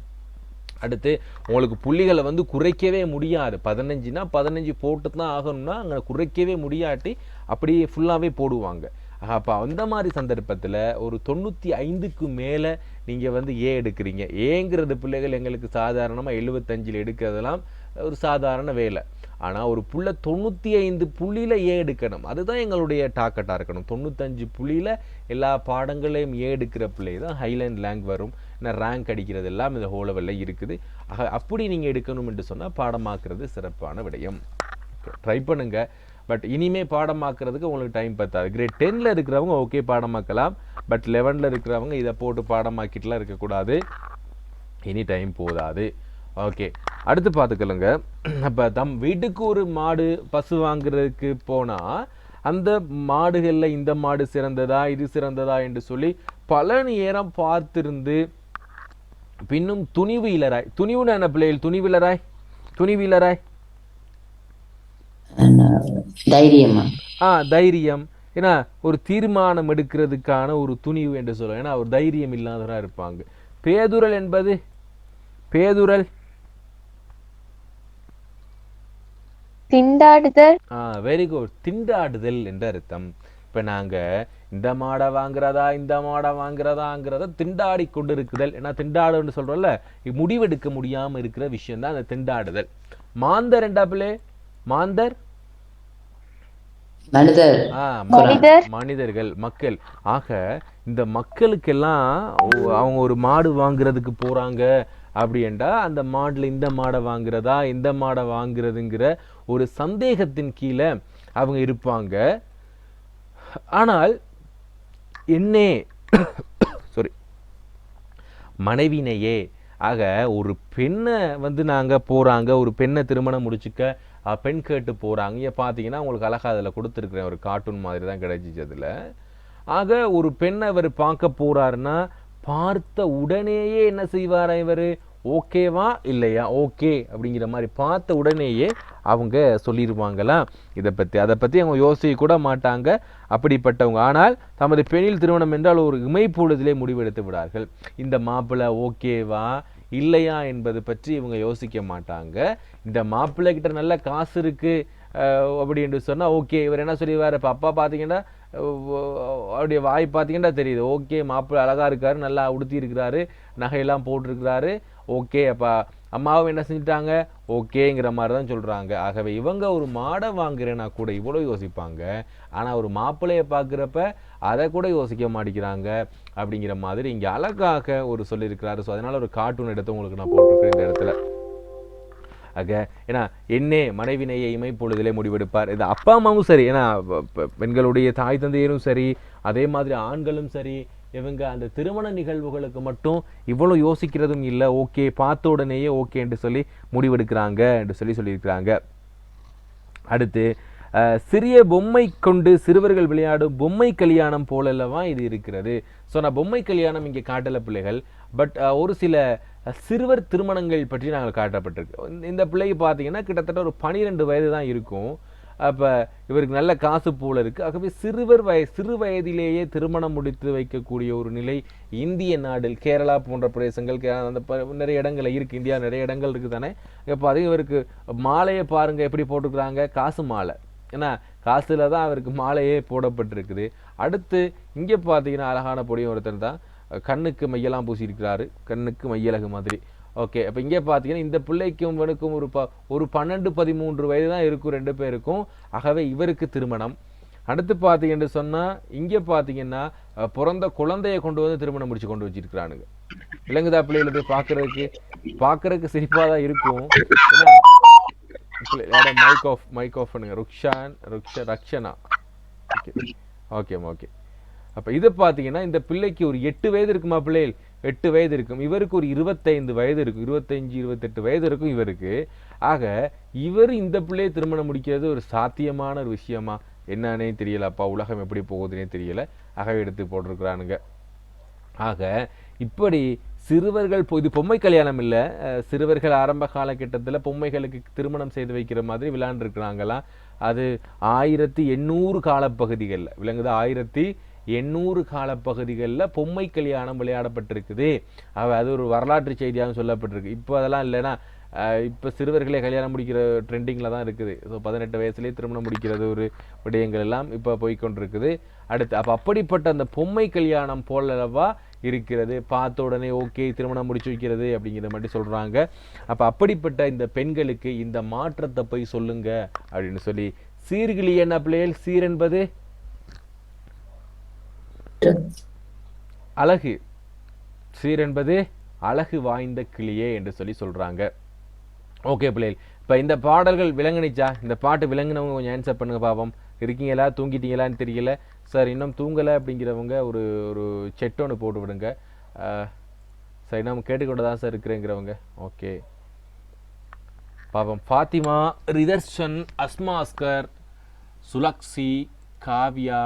S1: அடுத்து உங்களுக்கு புள்ளிகளை குறைக்கவே முடியாது. 15னா 15 போட்டு தான் ஆகணும்னா அங்கே குறைக்கவே முடியாட்டி அப்படியே ஃபுல்லாகவே போடுவாங்க. அப்போ அந்த மாதிரி சந்தர்ப்பத்தில் ஒரு 95க்கு மேலே நீங்கள் ஏ எடுக்கிறீங்க. ஏங்கிறது பிள்ளைகள் எங்களுக்கு சாதாரணமாக 75 எடுக்கிறதெல்லாம் ஒரு சாதாரண வேலை. ஆனால் ஒரு புள்ள 95 புள்ளியில் ஏ எடுக்கணும், அதுதான் எங்களுடைய டார்கெட்டாக இருக்கணும். 95 புள்ளியில் எல்லா பாடங்களையும் ஏ எடுக்கிற பிள்ளை தான் ஹைலைன் ரேங்க் வரும். ஏன்னா ரேங்க் அடிக்கிறது எல்லாம் இந்த ஹோ லெவலில் இருக்குது. அப்படி நீங்கள் எடுக்கணும் என்று சொன்னால் பாடமாக்குறது சிறப்பான விடயம். ட்ரை பண்ணுங்க. பட் இனிமே பாடமாக்குறதுக்கு உங்களுக்கு டைம் பத்தாது. கிரேட் 10ல் இருக்கிறவங்க ஓகே பாடமாக்கலாம், பட் 11ல் இருக்கிறவங்க இதை போட்டு பாடமாக்கிட்டுலாம் இருக்கக்கூடாது, இனி டைம் போதாது. ஓகே, அடுத்து பார்த்துக்கலுங்க. அப்போ வீட்டுக்கு ஒரு மாடு பசு வாங்குறதுக்கு போனால் அந்த மாடுகளில் இந்த மாடு சிறந்ததா இது சிறந்ததா என்று சொல்லி பல நேரம் பார்த்திருந்து பின்னும் துணிவு இலராய், துணிவுன்னு என்ன பிள்ளைகள், துணிவு இலராய் தைரியம். ஏன்னா ஒரு தீர்மானம் எடுக்கிறதுக்கான ஒரு துணிவு என்று சொல்லுவோம். ஏன்னா ஒரு தைரியம் இல்லாதவராக இருப்பாங்க. பேதுரல் என்பது பேதுரல்
S2: திண்டாடுதல்.
S1: வெரி குட், திண்டாடுதல் என்ற அர்த்தம். இப்ப நாங்க இந்த மாடை வாங்குறதா இந்த மாடை வாங்குறதாங்கிறத திண்டாடி கொண்டு இருக்குதல். ஏன்னா திண்டாடுன்னு சொல்றோம்ல, முடிவெடுக்க முடியாம இருக்கிற விஷயம் தான் அந்த திண்டாடுதல். மாந்தர் என்றா பிள்ளை, மாந்தர் மனிதர்கள், மக்கள். ஆக இந்த மக்களுக்கெல்லாம் அவங்க ஒரு மாடு வாங்குறதுக்கு போறாங்க அப்படின்டா அந்த மாடுல இந்த மாடை வாங்குறதா இந்த மாடை வாங்குறதுங்கிற ஒரு சந்தேகத்தின் கீழே அவங்க இருப்பாங்க. ஆனால் என்னே சாரி மனைவினையே, ஆக ஒரு பெண்ணை நாங்க போறாங்க, ஒரு பெண்ணை திருமணம் முடிச்சுக்க பெண் கேட்டு போறாங்க. இங்கே பார்த்தீங்கன்னா உங்களுக்கு அழகா அதில் கொடுத்துருக்குறேன், ஒரு கார்ட்டூன் மாதிரி தான் கிடைச்சிச்சு அதில். ஆக ஒரு பெண்ணை அவர் பார்க்க போறாருன்னா பார்த்த உடனேயே என்ன செய்வாரா இவர், ஓகேவா இல்லையா, ஓகே அப்படிங்கிற மாதிரி பார்த்த உடனேயே அவங்க சொல்லிடுவாங்களா இதை பற்றி, அதை பற்றி அவங்க யோசிக்க கூட மாட்டாங்க அப்படிப்பட்டவங்க. ஆனால் தமது பெண்ணில் திருமணம் என்றால் ஒரு இமைப்பொழுதிலே முடிவெடுத்து விடார்கள். இந்த மாப்பிள்ளை ஓகேவா இல்லையா என்பது பற்றி இவங்க யோசிக்க மாட்டாங்க. இந்த மாப்பிள்ளை கிட்ட நல்ல காசு இருக்கு அப்படி என்று சொன்னா ஓகே, இவர் என்ன சொல்லிடுவார், இப்போ அப்பா பார்த்தீங்கன்னா அவருடைய வாய் பார்த்தீங்கன்னா தெரியுது, ஓகே மாப்பிள்ளை அழகா இருக்காரு, நல்லா உடுத்தி இருக்கிறாரு, நகையெல்லாம் போட்டிருக்கிறாரு, ஓகே. அப்போ அம்மாவும் என்ன செஞ்சுட்டாங்க, ஓகேங்கிற மாதிரி தான் சொல்றாங்க. ஆகவே இவங்க ஒரு மாடை வாங்குறேன்னா கூட இவ்வளோ யோசிப்பாங்க, ஆனால் ஒரு மாப்பிள்ளையை பார்க்குறப்ப அதை கூட யோசிக்க மாட்டேங்கிறாங்க அப்படிங்கிற மாதிரி இங்கே அழகாக ஒரு சொல்லியிருக்கிறாரு. ஸோ அதனால ஒரு கார்ட்டூன் எடுத்து உங்களுக்கு நான் போட்டிருக்கேன் இந்த இடத்துல. ஆக ஏன்னா என்னே மனைவினையை இமைப்பொழுதிலே முடிவெடுப்பார். இது அப்பா அம்மாவும் சரி, ஏன்னா பெண்களுடைய தாய் தந்தையரும் சரி, அதே மாதிரி ஆண்களும் சரி, இவங்க அந்த திருமண நிகழ்வுகளுக்கு மட்டும் இவ்வளோ யோசிக்கிறதும் இல்லை, ஓகே பார்த்த உடனேயே ஓகே என்று சொல்லி முடிவெடுக்கிறாங்க என்று சொல்லியிருக்கிறாங்க. அடுத்து சிறிய பொம்மை கொண்டு சிறுவர்கள் விளையாடும் பொம்மை கல்யாணம் போலல்லவா இது இருக்கிறது. ஸோ நான் பொம்மை கல்யாணம் இங்கே காட்டலை பிள்ளைகள், பட் ஒரு சில சிறுவர் திருமணங்கள் பற்றி நாங்கள் காட்டப்பட்டிருக்கு. இந்த பிள்ளைக்கு பார்த்தீங்கன்னா கிட்டத்தட்ட ஒரு 12 வயது தான் இருக்கும். அப்போ இவருக்கு நல்ல காசு போல இருக்குது. ஆகவே சிறு வயதிலேயே திருமணம் முடித்து வைக்கக்கூடிய ஒரு நிலை இந்திய நாடில், கேரளா போன்ற பிரதேசங்கள், அந்த நிறைய இடங்கள் இருக்குது, இந்தியா நிறைய இடங்கள் இருக்குது தானே. இப்போ அதே இவருக்கு மாலையை பாருங்கள் எப்படி போட்டுக்கிறாங்க, காசு மாலை. ஏன்னா காசுல தான் அவருக்கு மாலையே போடப்பட்டிருக்குது. அடுத்து இங்கே பார்த்தீங்கன்னா அழகான பொடியும் ஒருத்தர் தான் கண்ணுக்கு மையெல்லாம் பூசியிருக்கிறாரு, கண்ணுக்கு மையழகு மாதிரி. ஓகே, அப்போ இங்கே பார்த்தீங்கன்னா இந்த பிள்ளைக்கும் இவனுக்கும் ஒரு 12-13 வயது தான் இருக்கும் 2 பேருக்கும். ஆகவே இவருக்கு திருமணம். அடுத்து பார்த்தீங்கன்னு சொன்னால் இங்கே பார்த்தீங்கன்னா பிறந்த குழந்தைய கொண்டு வந்து திருமணம் முடிச்சு கொண்டு வச்சிருக்கிறானுங்க. விலங்குதா பிள்ளைகளுக்கு பார்க்கறதுக்கு சிரிப்பாக தான் இருக்கும். மைக் ஆஃப் பண்ணுங்க. ரக்ஷனா. ஓகே. அப்போ இதை பார்த்தீங்கன்னா இந்த பிள்ளைக்கு ஒரு 8 வயது இருக்குமா பிள்ளைகள்? 8 வயது இருக்கும். இவருக்கு ஒரு 25 வயது இருக்கும். 25-28 வயது இருக்கும் இவருக்கு. ஆக இவர் இந்த பிள்ளையை திருமணம் முடிக்கிறது ஒரு சாத்தியமான ஒரு விஷயமா என்னன்னே தெரியலப்பா. உலகம் எப்படி போகுதுன்னே தெரியல. ஆகவே எடுத்து போட்டிருக்கிறானுங்க. ஆக இப்படி சிறுவர்கள் இது பொம்மை கல்யாணம் இல்லை, சிறுவர்கள் ஆரம்ப காலகட்டத்தில் பொம்மைகளுக்கு திருமணம் செய்து வைக்கிற மாதிரி விளையாண்டுருக்குறாங்களாம். அது 1800 காலப்பகுதிகளில் விளங்குது. 1800 காலப்பகுதிகளில் பொம்மை கல்யாணம் விளையாடப்பட்டிருக்குது. அது ஒரு வரலாற்று செய்தியாக சொல்லப்பட்டிருக்கு. இப்போ அதெல்லாம் இல்லைன்னா இப்போ சிறுவர்களே கல்யாணம் முடிக்கிற ட்ரெண்டிங்கில் தான் இருக்குது. ஸோ 18 வயசுலேயே திருமணம் முடிக்கிறது ஒரு விடயங்கள் எல்லாம் இப்போ போய்கொண்டிருக்குது. அடுத்து அப்போ அப்படிப்பட்ட அந்த பொம்மை கல்யாணம் போலவா இருக்கிறது. பார்த்த உடனே ஓகே திருமணம் முடிச்சு வைக்கிறது அப்படிங்கிற மாதிரி சொல்கிறாங்க. அப்போ அப்படிப்பட்ட இந்த பெண்களுக்கு இந்த மாற்றத்தை போய் சொல்லுங்க அப்படின்னு சொல்லி சீர்கிழி என்ன பிள்ளைகள்? சீர் என்பது அழகு, சீர் என்பது அழகு வாய்ந்த கிளியே என்று சொல்லி சொல்றாங்க. ஓகே பிள்ளைகள், இப்போ இந்த பாடல்கள் விளங்குனிச்சா? இந்த பாட்டு விளங்குனவங்க கொஞ்சம் ஆன்சர் பண்ணுங்க பாப்போம். இருக்கீங்களா, தூங்கிட்டீங்களான்னு தெரியல. சார் இன்னும் தூங்கலை அப்படிங்கிறவங்க ஒரு ஒரு செட் ஒன்று போட்டு விடுங்க. சார் இன்னும் கேட்டுக்கொண்டு தான் சார் இருக்கிறேங்கிறவங்க. ஓகே பாப்போம். ஃபாத்திமா, ரிதர்ஷன், அஸ்மா அஸ்கர், சுலக்ஷி, காவ்யா,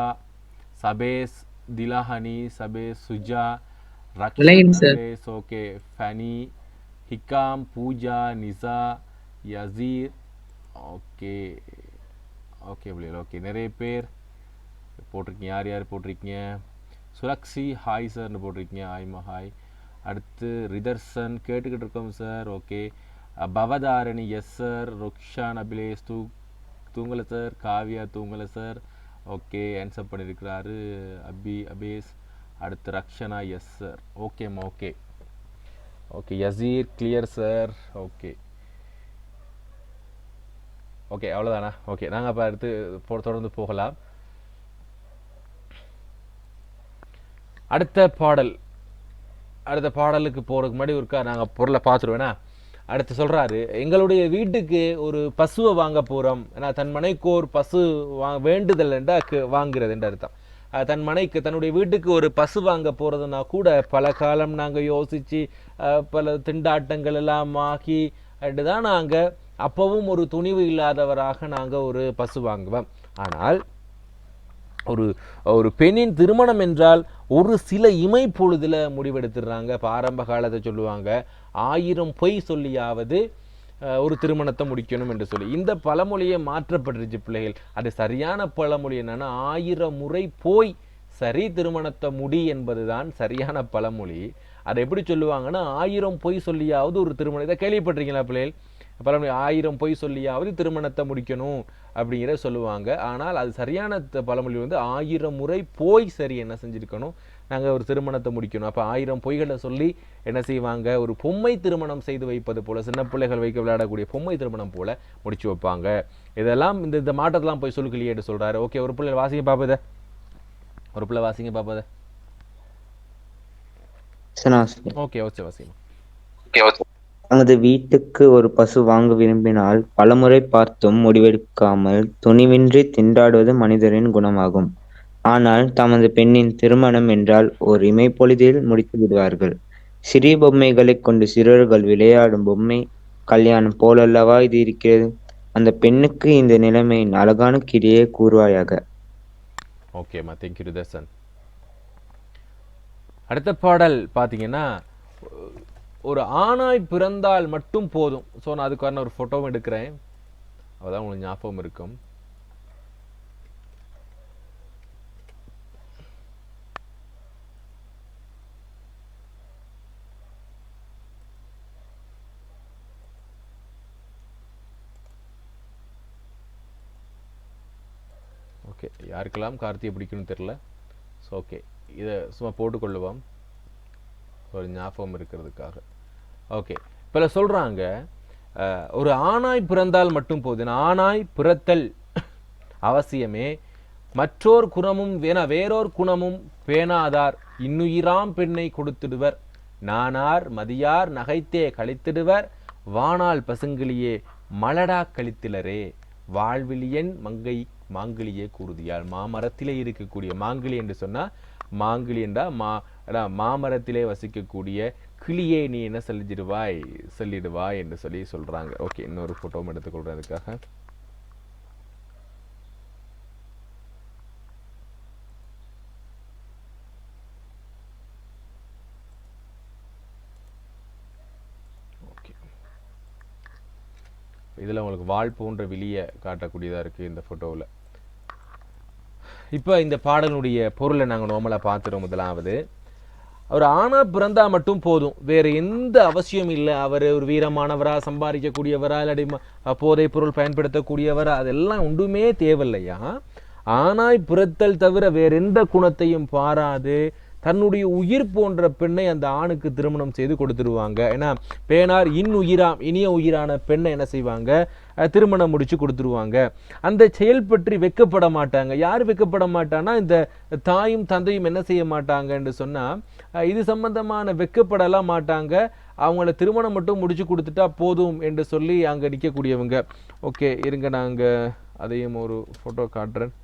S1: சபேஸ், திலாஹனி, சபேஸ், சுஜா, ரக்ஷேஸ், ஓகே, ஃபனி, ஹிகாம், பூஜா, நிசா, யசீர். ஓகே பிள்ளைகள். ஓகே நிறைய பேர் போட்டிருக்கீங்க. யார் போட்டிருக்கீங்க? சுலக்ஷி ஹாய் சார்னு போட்டிருக்கீங்க. ஹாய்மா ஹாய். அடுத்து ரிதர்சன் கேட்டுக்கிட்டு இருக்கோம் sir. Okay. Bavadharani yes sir. Rukshan Abilesh தூங்கலை சார். காவ்யா தூங்கலை சார். ஓகே ஆன்சர் பண்ணியிருக்கிறாரு அபேஸ். அடுத்து ரக்ஷனா எஸ் சார். ஓகேம்மா. Okay Yaseer clear sir. Okay அவ்வளோதானா? ஓகே நாங்கள் அப்போ அடுத்து தொடர்ந்து போகலாம். அடுத்த பாடலுக்கு போகிறதுக்கு முன்னாடி ஒருக்கா நாங்கள் பொருளை பார்த்துருவேன்னா. அடுத்து சொல்கிறாரு, எங்களுடைய வீட்டுக்கு ஒரு பசுவை வாங்க போகிறோம். ஏன்னா தன் மனைக்கு ஒரு பசு வேண்டுதல் வாங்குறது என்று அர்த்தம். தன் மனைக்கு தன்னுடைய வீட்டுக்கு ஒரு பசு வாங்க போகிறதுனா கூட பல காலம் நாங்கள் யோசித்து பல திண்டாட்டங்கள் எல்லாம் ஆகி தான் நாங்கள் அப்பவும் ஒரு துணிவு இல்லாதவராக நாங்கள் ஒரு பசு வாங்குவோம். ஆனால் ஒரு பெண்ணின் திருமணம் என்றால் ஒரு சில இமைப்பொழுதில் முடிவெடுத்துடுறாங்க. இப்போ ஆரம்ப காலத்தை சொல்லுவாங்க 1000 பொய் சொல்லியாவது ஒரு திருமணத்தை முடிக்கணும் என்று சொல்லி. இந்த பழமொழியை மாற்றப்பட்டுருச்சு பிள்ளைகள். அது சரியான பழமொழி என்னன்னா 1000 முறை போய் சரி திருமணத்தை முடி என்பது தான் சரியான பழமொழி. அதை எப்படி சொல்லுவாங்கன்னா 1000 பொய் சொல்லியாவது ஒரு திருமணத்தை கேள்விப்பட்டிருக்கீங்களா பிள்ளைகள்? பழமொழி 1000 பொய் சொல்லியாவது திருமணத்தை முடிக்கணும் அப்படிங்கிற சொல்லுவாங்க. ஆனால் அது சரியான பழமொழி 1000 முறை போய் சரி என்ன செஞ்சுருக்கணும், நாங்கள் ஒரு திருமணத்தை முடிக்கணும். அப்போ 1000 பொய்களை சொல்லி என்ன செய்வாங்க, ஒரு பொம்மை திருமணம் செய்து வைப்பது போல, சின்ன பிள்ளைகள் வைக்க விளையாடக்கூடிய பொம்மை திருமணம் போல முடிச்சு வைப்பாங்க. இதெல்லாம் இந்த மாற்றத்தெல்லாம் போய் சொல்லுக்கலையேட்டு சொல்கிறாரு. ஓகே ஒரு பிள்ளை வாசிங்க பார்ப்பத. ஓகே வாசிங்க.
S4: தமது வீட்டுக்கு ஒரு பசு வாங்க விரும்பினால் பலமுறை பார்த்தும் முடிவெடுக்காமல் துணிவின்றி திண்டாடுவது மனிதரின் குணமாகும். ஆனால் தமது பெண்ணின் திருமணம் என்றால் ஒரு இமைப்பொழுதில் முடித்து விடுவார்கள். சிறிய பொம்மைகளை கொண்டு சிறுவர்கள் விளையாடும் பொம்மை கல்யாணம் போலல்லவா இது இருக்கிறது? அந்த பெண்ணுக்கு இந்த நிலைமையின் அழகான கிரியை கூறுவாயாக.
S1: ஓகேம்மா, தேங்க்யூ ரிதர்சன். அடுத்த பாடல் பார்த்தீங்கன்னா, ஒரு ஆணாய் பிறந்தால் மட்டும் போதும். ஸோ நான் அதுக்கான ஒரு ஃபோட்டோவும் எடுக்கிறேன், அதான் உங்களுக்கு ஞாபகம் இருக்கும். ஓகே, யாருக்கெல்லாம் கார்த்தியை பிடிக்கும்னு தெரில. ஸோ ஓகே, இதை சும்மா போட்டுக்கொள்ளுவோம் ஒரு ஞாபகம் இருக்கிறதுக்காக. ஓகே, இப்போ சொல்கிறாங்க ஒரு ஆணாய் பிறந்தால் மட்டும் போதும். ஆணாய் பிறத்தல் அவசியமே, மற்றோர் குணமும் வேறோர் குணமும் பேணாதார் இன்னுயிராம் பெண்ணை கொடுத்திடுவர், நானார் மதியார் நகைத்தே கழித்திடுவர், வானால் பசுங்கிளியே மலடா கழித்திலரே, வாழ்விலியன் மங்கை மாங்கிளியே கூறுதியால். மாமரத்திலே இருக்கக்கூடிய மாங்கிளி என்று சொன்னா, மாங்கிளி என்றா மாமரத்திலே வசிக்கக்கூடிய கிளியே நீ என்ன சொல்லிடுவாய் என்று சொல்லி சொல்றாங்க. ஓகே, இன்னொரு போட்டோவும் எடுத்துக்கொள்றதுக்காக. இதில் உங்களுக்கு வால் போன்ற விழியை காட்டக்கூடியதாக இருக்குது இந்த ஃபோட்டோவில். இப்போ இந்த பாடலுடைய பொருளை நாங்கள் நார்மலாக பார்த்துறோம். முதலாவது, அவர் ஆணா பிறந்தா மட்டும் போதும், வேறு எந்த அவசியம் இல்லை. அவர் ஒரு வீரமானவரா, சம்பாதிக்கக்கூடியவரா, இல்லாட்டி போதைப் பொருள் பயன்படுத்தக்கூடியவரா, அதெல்லாம் ஒன்றுமே தேவையில்லையா. ஆணாய் பிறத்தல் தவிர வேற எந்த குணத்தையும் பாராது தன்னுடைய உயிர் போன்ற பெண்ணை அந்த ஆணுக்கு திருமணம் செய்து கொடுத்துருவாங்க. ஏன்னா பேனார் இனிய உயிரான பெண்ணை என்ன செய்வாங்க, திருமணம் முடிச்சு கொடுத்துருவாங்க. அந்த செயல் பற்றி வெக்கப்பட மாட்டாங்க. யார் வெக்கப்பட மாட்டான்னா, இந்த தாயும் தந்தையும் என்ன செய்ய மாட்டாங்க என்று சொன்னா, இது சம்பந்தமான வெக்கப்படலாம் மாட்டாங்க. அவங்கள திருமணம் மட்டும் முடிச்சு கொடுத்துட்டா போதும் என்று சொல்லி அங்கே நிற்கக்கூடியவங்க. ஓகே, இருங்க, நாங்கள் அதையும் ஒரு ஃபோட்டோ காட்டுறேன்.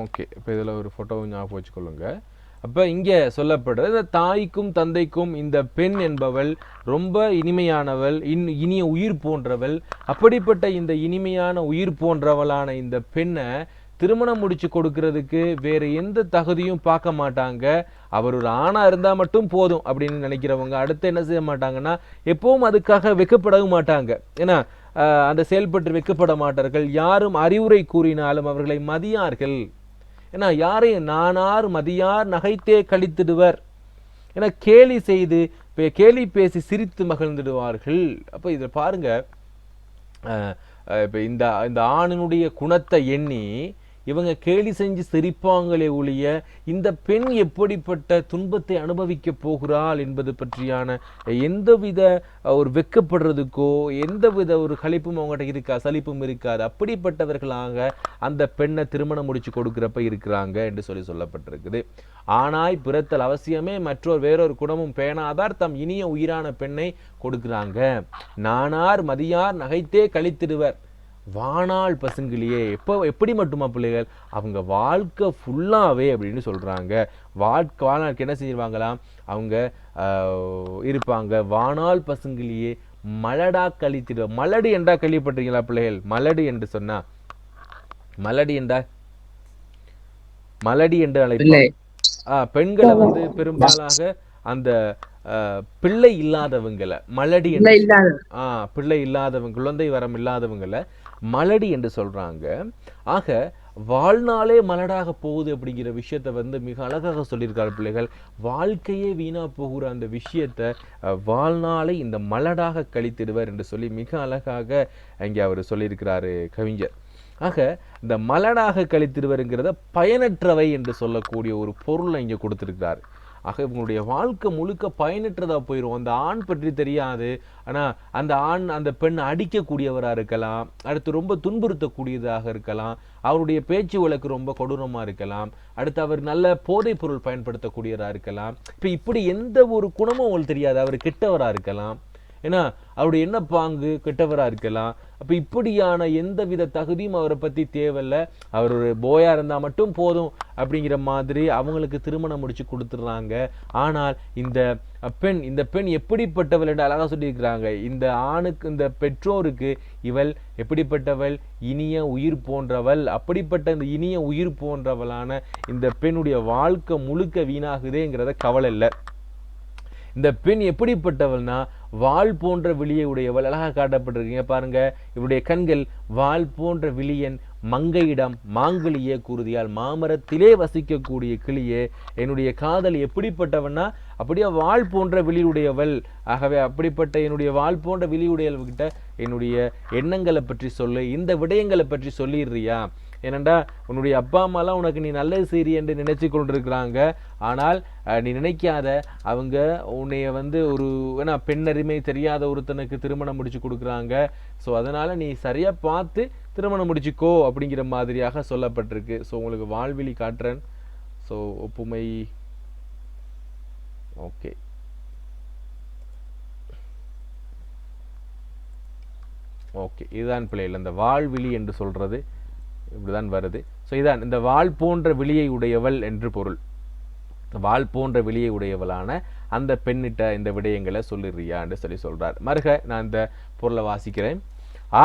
S1: ஓகே, இப்போ இதில் ஒரு ஃபோட்டோவும் ஞாபகம் வச்சுக்கொள்ளுங்க. அப்போ இங்கே சொல்லப்படுறது, தாய்க்கும் தந்தைக்கும் இந்த பெண் என்பவள் ரொம்ப இனிமையானவள், இனிய உயிர் போன்றவள். அப்படிப்பட்ட இந்த இனிமையான உயிர் போன்றவளான இந்த பெண்ணை திருமணம் முடிச்சு கொடுக்கறதுக்கு வேற எந்த தகுதியும் பார்க்க மாட்டாங்க. அவர் ஒரு ஆணா இருந்தால் மட்டும் போதும் அப்படின்னு நினைக்கிறவங்க அடுத்து என்ன செய்ய மாட்டாங்கன்னா, எப்பவும் அதுக்காக வெக்கப்படவும் மாட்டாங்க. ஏன்னா அந்த செயல்பட்டு வெக்கப்பட மாட்டார்கள். யாரும் அறிவுரை கூறினாலும் அவர்களை மதியார்கள். ஏன்னா யாரையும் நானார் மதியார் நகைத்தே கழித்திடுவர், ஏன்னா கேலி செய்து கேலி பேசி சிரித்து மகிழ்ந்துடுவார்கள். அப்போ இதை பாருங்க, இப்போ இந்த ஆணினுடைய குணத்தை எண்ணி இவங்க கேலி செஞ்சு சிரிப்பாங்களே ஒழிய, இந்த பெண் எப்படிப்பட்ட துன்பத்தை அனுபவிக்க போகிறாள் என்பது பற்றியான எந்தவித ஒரு வெக்கப்படுறதுக்கோ எந்தவித ஒரு கழிப்பும் அவங்ககிட்ட இருக்கா, சலிப்பும் இருக்காது. அப்படிப்பட்டவர்களாக அந்த பெண்ணை திருமணம் முடிச்சு கொடுக்கிறப்ப இருக்கிறாங்க என்று சொல்லப்பட்டிருக்குது. ஆணாய் பிறத்தல் அவசியமே, மற்றொரு வேறொரு குணமும் பேணாதார் தம் இனிய உயிரான பெண்ணை கொடுக்கிறாங்க. நானார் மதியார் நகைத்தே கழித்திடுவர், வானால் பசுங்கிளியே. எப்படி மட்டுமா பிள்ளைகள், அவங்க வாழ்க்கை ஃபுல்லாவே அப்படின்னு சொல்றாங்க. வாழ்நாளுக்கு என்ன செஞ்சிருவாங்களாம், அவங்க இருப்பாங்க. வானால் பசுங்கிளியே மலடா கழித்திடுவார். மலடி என்றா கேள்விப்பட்டிருக்கீங்களா பிள்ளைகள்? மலடி என்று சொன்னா, மலடி என்று அழைப்பாங்க. பெண்களை பெரும்பாலாக அந்த பிள்ளை இல்லாதவங்களை மலடி பிள்ளை இல்லாதவங்க, குழந்தை வரம் இல்லாதவங்களை மலடி என்று சொல்றாங்க. ஆக வாழ்நாளே மலடாக போகுது அப்படிங்கிற விஷயத்த மிக அழகாக சொல்லியிருக்காரு பிள்ளைகள். வாழ்க்கையே வீணா போகிற அந்த விஷயத்தை வாழ்நாளை இந்த மலடாக கழித்திடுவர் என்று சொல்லி மிக அழகாக இங்கே அவர் சொல்லியிருக்கிறாரு கவிஞர். ஆக இந்த மலடாக கழித்திடுவருங்கிறத பயனற்றவை என்று சொல்லக்கூடிய ஒரு பொருளை இங்கே கொடுத்திருக்கிறார். ஆக இவங்களுடைய வாழ்க்கை முழுக்க பயனற்றதா போயிடும். அந்த ஆண் பற்றி தெரியாது, ஆனா அந்த ஆண் அந்த பெண் அடிக்கக்கூடியவராக இருக்கலாம், அடுத்து ரொம்ப துன்புறுத்தக்கூடியதாக இருக்கலாம், அவருடைய பேச்சு வழக்கு ரொம்ப கொடூரமா இருக்கலாம், அடுத்து அவர் நல்ல போதைப் பொருள் பயன்படுத்தக்கூடியவராக இருக்கலாம். இப்படி எந்த ஒரு குணமும் அவங்களுக்கு தெரியாது, அவர் கெட்டவரா இருக்கலாம், ஏன்னா அவருடைய என்ன பாங்கு கெட்டவரா இருக்கலாம். அப்ப இப்படியான எந்த வித தகுதியும் அவரை பத்தி தேவையில்லை, அவர் ஒரு போயா இருந்தா மட்டும் போதும் அப்படிங்கிற மாதிரி அவங்களுக்கு திருமணம் முடிச்சு கொடுத்துடுறாங்க. ஆனால் இந்த பெண் எப்படிப்பட்டவள் என்று அழகா சொல்லியிருக்கிறாங்க. இந்த ஆணுக்கு, இந்த பெற்றோருக்கு இவள் எப்படிப்பட்டவள், இனிய உயிர் போன்றவள். அப்படிப்பட்ட இந்த இனிய உயிர் போன்றவளான இந்த பெண்ணுடைய வாழ்க்கை முழுக்க வீணாகுதேங்கிறத கவலை இல்லை. இந்த பெண் எப்படிப்பட்டவள்னா வாள் போன்ற விழியை உடையவள். அழகாக காட்டப்பட்டிருக்கீங்க பாருங்க. இவருடைய கண்கள் வாள் போன்ற விழியன் மங்கையிடம் மாங்கிளியே கூறுதியால், மாமரத்திலே வசிக்கக்கூடிய கிளியே என்னுடைய காதல் எப்படிப்பட்டவன்னா அப்படியே வாள் போன்ற விழியுடையவள். ஆகவே அப்படிப்பட்ட என்னுடைய வாள் போன்ற விழியுடையவள்கிட்ட என்னுடைய எண்ணங்களை பற்றி சொல்லு, இந்த விடயங்களை பற்றி சொல்லிடுறியா? ஏனண்டா உன்னுடைய அப்பா அம்மாலாம் உனக்கு நீ நல்லது செய்றி என்று நினைச்சு கொண்டிருக்கிறாங்க. ஆனால் நீ நினைக்காத, அவங்க உன்னைய ஒரு பெண்ணறிமை தெரியாத ஒருத்தனுக்கு திருமணம் முடிச்சு கொடுக்குறாங்க. ஸோ அதனால நீ சரியா பார்த்து திருமணம் முடிச்சுக்கோ அப்படிங்கிற மாதிரியாக சொல்லப்பட்டிருக்கு. ஸோ உங்களுக்கு வாழ்விழி காட்டுறேன். ஸோ ஒப்புமை ஓகே. ஓகே, இதுதான் பிள்ளைகள் அந்த வாழ்விழி என்று சொல்றது இப்படிதான் வருது. ஸோ இதான் இந்த வாள் போன்ற விழியை உடையவள் என்று பொருள். வாள் போன்ற விழியை உடையவளான அந்த பெண்ணிட்ட இந்த விடயங்களை சொல்லிடுறியான்னு சொல்றார். மறுக நான் இந்த பொருளை வாசிக்கிறேன்.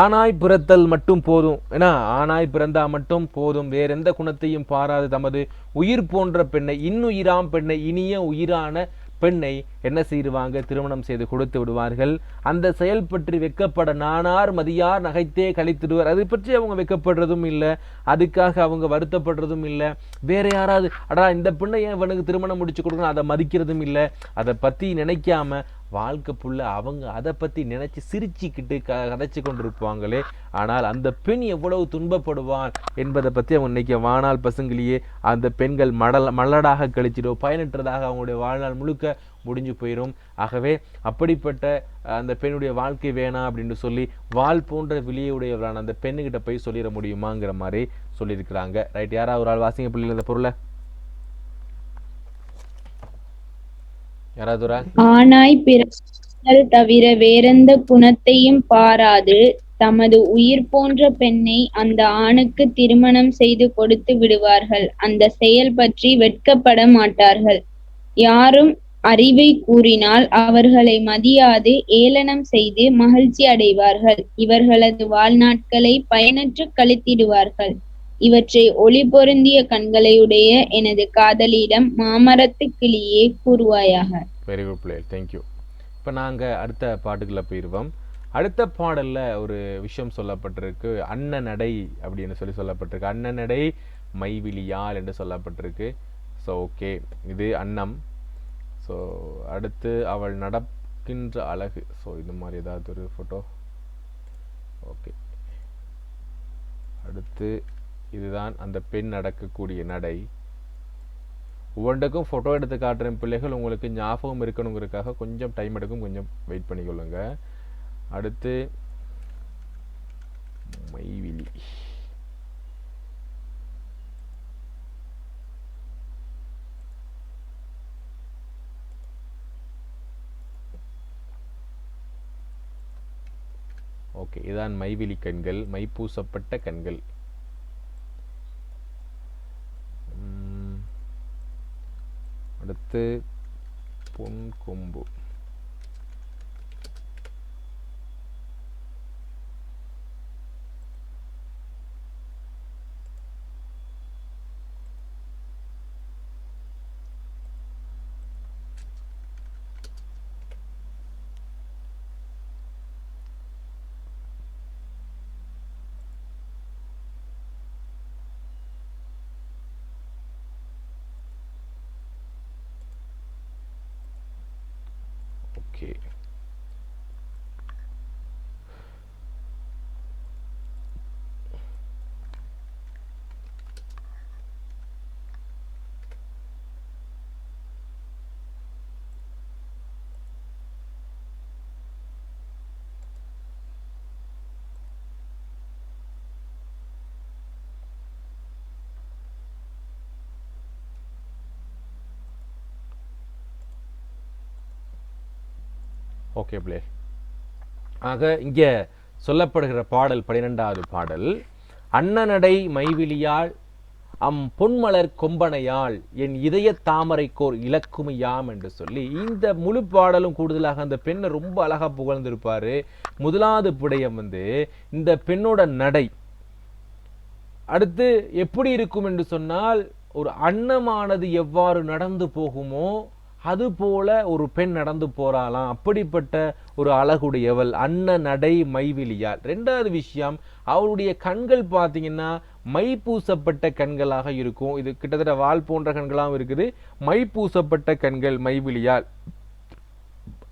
S1: ஆணாய் பிறத்தல் மட்டும் போதும், ஏன்னா ஆணாய் பிறந்தா மட்டும் போதும், வேற எந்த குணத்தையும் பாராது தமது உயிர் போன்ற பெண்ணை, இன்னுயிராம் பெண்ணை, இனிய உயிரான பெண்ணை என்ன செய்வாங்க? திருமணம் செய்து கொடுத்து விடுவார்கள். அந்த செயல் பற்றி வெக்கப்பட நானார் மதியார் நகைத்தே கழித்திடுவார். அதை பற்றி அவங்க வெக்கப்படுறதும் இல்லை, அதுக்காக அவங்க வருத்தப்படுறதும் இல்லை. வேற யாராவது அடா இந்த பெண்ணை ஏன் இவனுக்கு திருமணம் முடிச்சு கொடுக்கணும் அதை மதிக்கிறதும் இல்லை. அதை பற்றி நினைக்காம வாழ்க்கை புள்ள அவங்க அதை பற்றி நினைச்சு சிரிச்சுக்கிட்டு கதைச்சு கொண்டிருப்பாங்களே. ஆனால் அந்த பெண் எவ்வளவு துன்பப்படுவான் என்பதை பற்றி அவங்க இன்னைக்கு வாழ்நாள் பசங்களையே அந்த பெண்கள் மலடாக கழிச்சிடும், பயனற்றதாக அவங்களுடைய வாழ்நாள் முழுக்க முடிஞ்சு போயிடும். ஆகவே அப்படிப்பட்ட அந்த பெண்ணுடைய வாழ்க்கை வேணாம் அப்படின்னு சொல்லி வாள் போன்ற விழியுடையவரான அந்த பெண்ணுகிட்ட போய் சொல்லிட முடியுமாங்கிற மாதிரி சொல்லியிருக்கிறாங்க. ரைட், யாராவது ஒரு ஆள் வாசிங்க பிள்ளைங்க இந்த பொருளை. யாராவது ஒரு ஆள்.
S2: ஆணாய் பிறத்தல் தவிர வேறெந்த குணத்தையும் பாராது தமது உயிர் போன்ற பெண்ணை அந்த ஆணுக்கு திருமணம் செய்து கொடுத்து விடுவார்கள். அந்த செயல் பற்றி வெட்கப்பட மாட்டார்கள். யாரும் அறிவை கூறினால் அவர்களை மதியாது ஏளனம் செய்து மகிழ்ச்சி அடைவார்கள். இவர்களது வாழ்நாட்களை பயனற்று கழித்திடுவார்கள். இவற்றை ஒளி பொருந்திய கண்களையுடைய எனது காதலியிடம் மாமரத்து கிளியே கூறுவாயாக.
S1: Very good play, thank you. இப்போ நாங்கள் அடுத்த பாட்டுக்குள்ளே போயிடுவோம். அடுத்த பாடலில் ஒரு விஷயம் சொல்லப்பட்டிருக்கு, அன்னநடை அப்படின்னு சொல்லப்பட்டிருக்கு. அன்னநடை மைவிழியால் என்று சொல்லப்பட்டிருக்கு. ஸோ ஓகே, இது அன்னம். ஸோ அடுத்து அவள் நடக்கின்ற அழகு. ஸோ இது மாதிரி ஏதாவது ஒரு ஃபோட்டோ. ஓகே, அடுத்து இதுதான் அந்த பெண் நடக்கக்கூடிய நடை. ஒவ்வொன்றுக்கும் ஃபோட்டோ எடுத்து காட்டுறேன் பிள்ளைகள், உங்களுக்கு ஞாபகம் இருக்கணுங்கிறதுக்காக கொஞ்சம் டைம் எடுக்கும், கொஞ்சம் வெயிட் பண்ணிக்கொள்ளுங்க. அடுத்து மைவிழி. ஓகே, இதான் மைவிழி கண்கள், மைப்பூசப்பட்ட கண்கள். அடுத்து பொன் கொம்பு. Okay, okay play. ஆக இங்கே சொல்லப்படுகிற பாடல் 12வது பாடல். அன்னநடை மைவிழியால் பொன்மலர் கொம்பனையால் என் இதய தாமரைக்கோர் இலக்குமையாம் என்று சொல்லி இந்த முழு பாடலும் கூடுதலாக அந்த பெண்ணை ரொம்ப அழகா புகழ்ந்திருப்பாரு. முதலாவது புடையம் இந்த பெண்ணோட நடை அடுத்து எப்படி இருக்கும் என்று சொன்னால், ஒரு அன்னமானது எவ்வாறு நடந்து போகுமோ அதுபோல ஒரு பெண் நடந்து போறாளாம். அப்படிப்பட்ட ஒரு அழகுடையவள், அன்ன நடை மைவிலியால். ரெண்டாவது விஷயம், அவளுடைய கண்கள் பார்த்தீங்கன்னா மை பூசப்பட்ட கண்களாக இருக்கும். இது கிட்டத்தட்ட வால் போன்ற கண்களாகவும் இருக்குது, மை பூசப்பட்ட கண்கள் மைவிலியால்.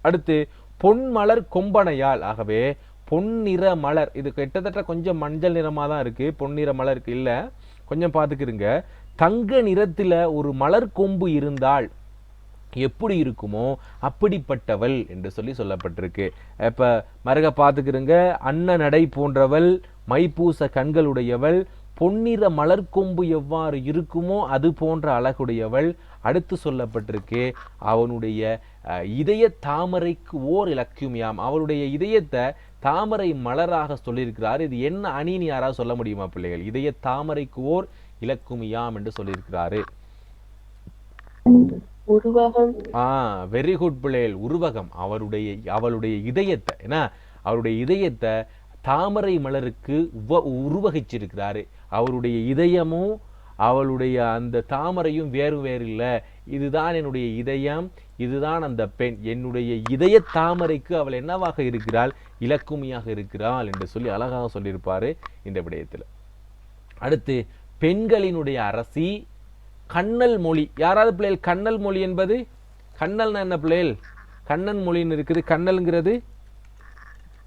S1: அடுத்து பொன்மலர் கொம்பனையால். ஆகவே பொன்னிற மலர், இது கிட்டத்தட்ட கொஞ்சம் மஞ்சள் நிறமாக தான் இருக்கு, பொன்னிற மலருக்கு இல்லை, கொஞ்சம் பார்த்துக்கிருங்க. தங்க நிறத்துல ஒரு மலர் கொம்பு இருந்தால் எப்படி இருக்குமோ அப்படிப்பட்டவள் என்று சொல்லப்பட்டிருக்கு. இப்ப மருக பார்த்துக்கிருங்க. அன்ன நடை போன்றவள், மைப்பூச கண்களுடையவள், பொன்னிற மலர்கொம்பு எவ்வாறு இருக்குமோ அது போன்ற அழகுடையவள். அடுத்து சொல்லப்பட்டிருக்கு அவனுடைய இதய தாமரைக்கு ஓர் இலக்கியமாம். அவளுடைய இதயத்தை தாமரை மலராக சொல்லியிருக்கிறார். இது என்ன அணின்னு யாராவது சொல்ல முடியுமா பிள்ளைகள்? இதய தாமரைக்கு ஓர் இலக்குமியாம் என்று சொல்லியிருக்கிறாரு.
S7: உருவகம்.
S1: வெரி குட் பிள்ளைகள், உருவகம். அவளுடைய இதயத்தை, ஏன்னா அவருடைய இதயத்தை தாமரை மலருக்கு உருவகிச்சிருக்கிறாரு. அவருடைய இதயமும் அவளுடைய அந்த தாமரையும் வேறு வேறு இல்லை. இதுதான் என்னுடைய இதயம், இதுதான் அந்த பெண். என்னுடைய இதய தாமரைக்கு அவள் என்னவாக இருக்கிறாள்? இலக்குமியாக இருக்கிறாள் என்று சொல்லி அழகாக சொல்லியிருப்பாரு இந்த விடயத்தில். அடுத்து பெண்களினுடைய அரசி கண்ணல் மொழி. யாராவது பிள்ளைகள் கண்ணல் மொழி என்பது? கண்ணல்னா என்ன பிள்ளைகள்? கண்ணன் மொழின்னு இருக்குது. கண்ணல்ங்கிறது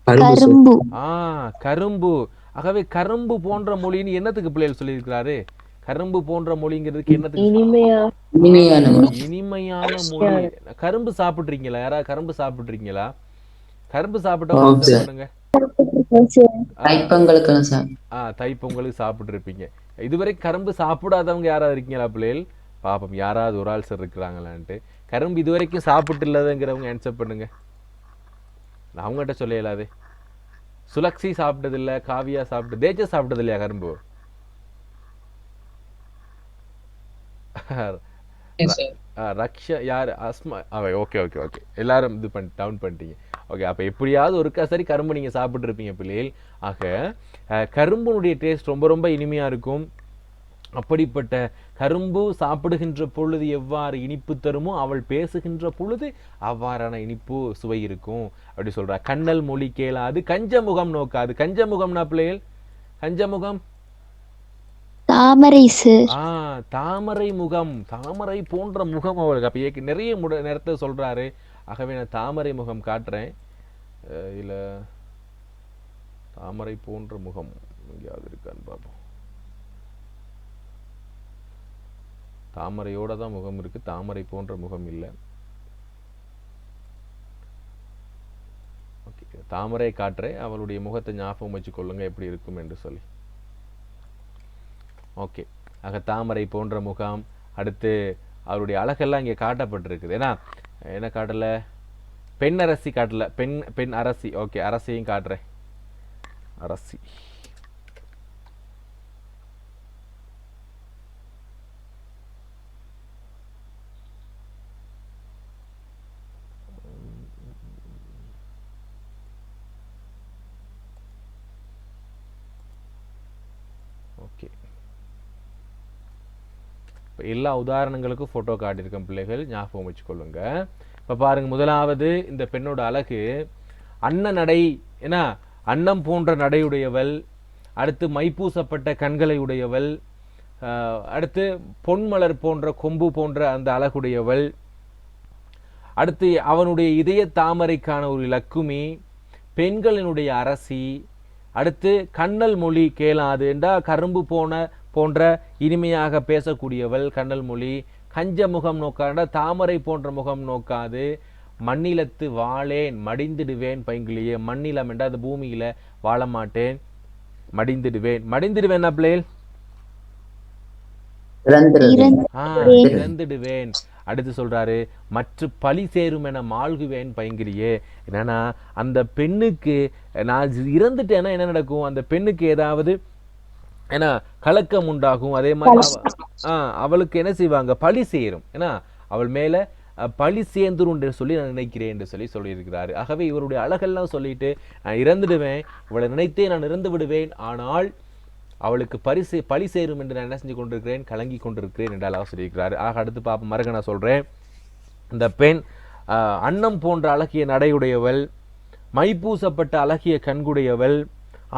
S5: கரும்பு.
S1: கரும்பு. ஆகவே கரும்பு போன்ற மொழின்னு என்னத்துக்கு பிள்ளைகள் சொல்லியிருக்கிறாரு? கரும்பு போன்ற மொழிங்கிறதுக்கு என்னத்துக்கு? இனிமையான மொழி. கரும்பு சாப்பிட்றீங்களா? யாராவது கரும்பு சாப்பிட்றீங்களா? கரும்பு சாப்பிட்டா தைப்பொங்கலுக்கு சாப்பிட்டு இருப்பீங்க. இதுவரை கரும்பு சாப்பிடாதவங்க யாராவது இருக்கீங்களா பிள்ளைகள்? பாப்போம் யாராவது ஒரு ஆள் சார் இருக்கிறாங்களான்ட்டு. கரும்பு இதுவரைக்கும் சாப்பிட்டு இல்லாதங்கிறவங்க ஆன்சர் பண்ணுங்க. அவங்ககிட்ட சொல்ல இயலாது. சுலக்ஷி சாப்பிட்டதில்லை, காவியா சாப்பிட்டு, தேஜஸ் சாப்பிட்டது இல்லையா கரும்பு? ரக்ஷா யார்? அஸ்மா. ஓகே ஓகே ஓகே, எல்லாரும் இது டவுன் பண்ணிட்டீங்க. ஓகே, அப்போ எப்படியாவது ஒருக்கா சரி கரும்பு நீங்கள் சாப்பிட்டு இருப்பீங்க பிள்ளைகள். ஆக கரும்புனுடைய டேஸ்ட் ரொம்ப ரொம்ப இனிமையாக இருக்கும். அப்படிப்பட்ட கரும்பு சாப்பிடுகின்ற பொழுது எவ்வாறு இனிப்பு தருமோ அவள் பேசுகின்ற பொழுது அவ்வாறான இனிப்பு சுவை இருக்கும் அப்படி சொல்றா. கண்ணல் மொழி கேளாது, கஞ்சமுகம் நோக்காது. கஞ்சமுகம்னா பிள்ளைகள், கஞ்சமுகம்
S5: தாமரை.
S1: தாமரை முகம், தாமரை போன்ற முகம் அவளுக்கு. அப்ப நிறைய நேரத்தை சொல்றாரு. ஆகவே நான் தாமரை முகம் காட்டுறேன். இல்ல தாமரை போன்ற முகம் எங்கேயாவது இருக்கான்னு பார்ப்போம். தாமரையோட தான் முகம் இருக்கு, தாமரை போன்ற முகம் இல்லை. ஓகே, தாமரை காட்டுறேன். அவளுடைய முகத்தை ஞாபகம் வச்சு கொள்ளுங்க எப்படி இருக்கும் என்று சொல்லி. ஓகே, ஆக தாமரை போன்ற முகம். அடுத்து அவருடைய அழகெல்லாம் இங்கே காட்டப்பட்டிருக்குது. ஏன்னா என்ன காட்டல? பெண் அரசி காட்டல, பெண் அரசி. ஓகே, அரசியும் காட்டுறேன். அரசி ஓகே, இப்போ எல்லா உதாரணங்களுக்கும் ஃபோட்டோ காட்டியிருக்கேன் பிள்ளைகள், ஞாபகம் வச்சுக்கொள்ளுங்க. இப்போ பாருங்க, முதலாவது இந்த பெண்ணோட அழகு அன்ன நடை. ஏன்னா அன்னம் போன்ற நடையுடையவள். அடுத்து மைப்பூசப்பட்ட கண்களை உடையவள். அடுத்து பொன்மலர் போன்ற கொம்பு போன்ற அந்த அழகுடையவள். அடுத்து அவனுடைய இதய தாமரைக்கான ஒரு லக்குமி, பெண்களினுடைய அரசி. அடுத்து கண்ணல் மொழி கேளாது என்றா கரும்பு போன்ற இனிமையாக பேசக்கூடியவள் கண்ணல் மொழி. கஞ்ச முகம் நோக்காண்டா தாமரை போன்ற முகம் நோக்காது. மண்ணிலத்து வாழேன் மடிந்திடுவேன் பைங்கிலியே. மண்ணிலம் என்றா அந்த பூமியில வாழ மாட்டேன், மடிந்திடுவேன். மடிந்திடுவேன் பிள்ளைகள், இறந்துடுவேன். அடுத்து சொல்றாரு, மற்ற பழி சேரும் என மாழ்குவேன் பைங்கிலியே. என்னன்னா அந்த பெண்ணுக்கு நான் இறந்துட்டேன்னா என்ன நடக்கும்? அந்த பெண்ணுக்கு ஏதாவது ஏன்னா கலக்கம் உண்டாகும். அதே மாதிரி அவளுக்கு என்ன செய்வாங்க? பழி சேரும். ஏன்னா அவள் மேல பழி சேர்ந்துரும் என்று சொல்லி நான் நினைக்கிறேன் என்று சொல்லியிருக்கிறாரு. ஆகவே இவருடைய அழகெல்லாம் சொல்லிட்டு நான் இறந்துடுவேன், இவளை நினைத்தே நான் இறந்து விடுவேன், ஆனால் அவளுக்கு பழி சேரும் என்று நான் என்ன செஞ்சு கொண்டிருக்கிறேன்? கலங்கி கொண்டிருக்கிறேன் என்று அழகாக சொல்லியிருக்கிறாரு. ஆக அடுத்து பாப்போம், மறுக்க நான் சொல்றேன். இந்த பெண் அன்னம் போன்ற அழகிய நடையுடையவள், மைப்பூசப்பட்ட அழகிய கண்குடையவள்,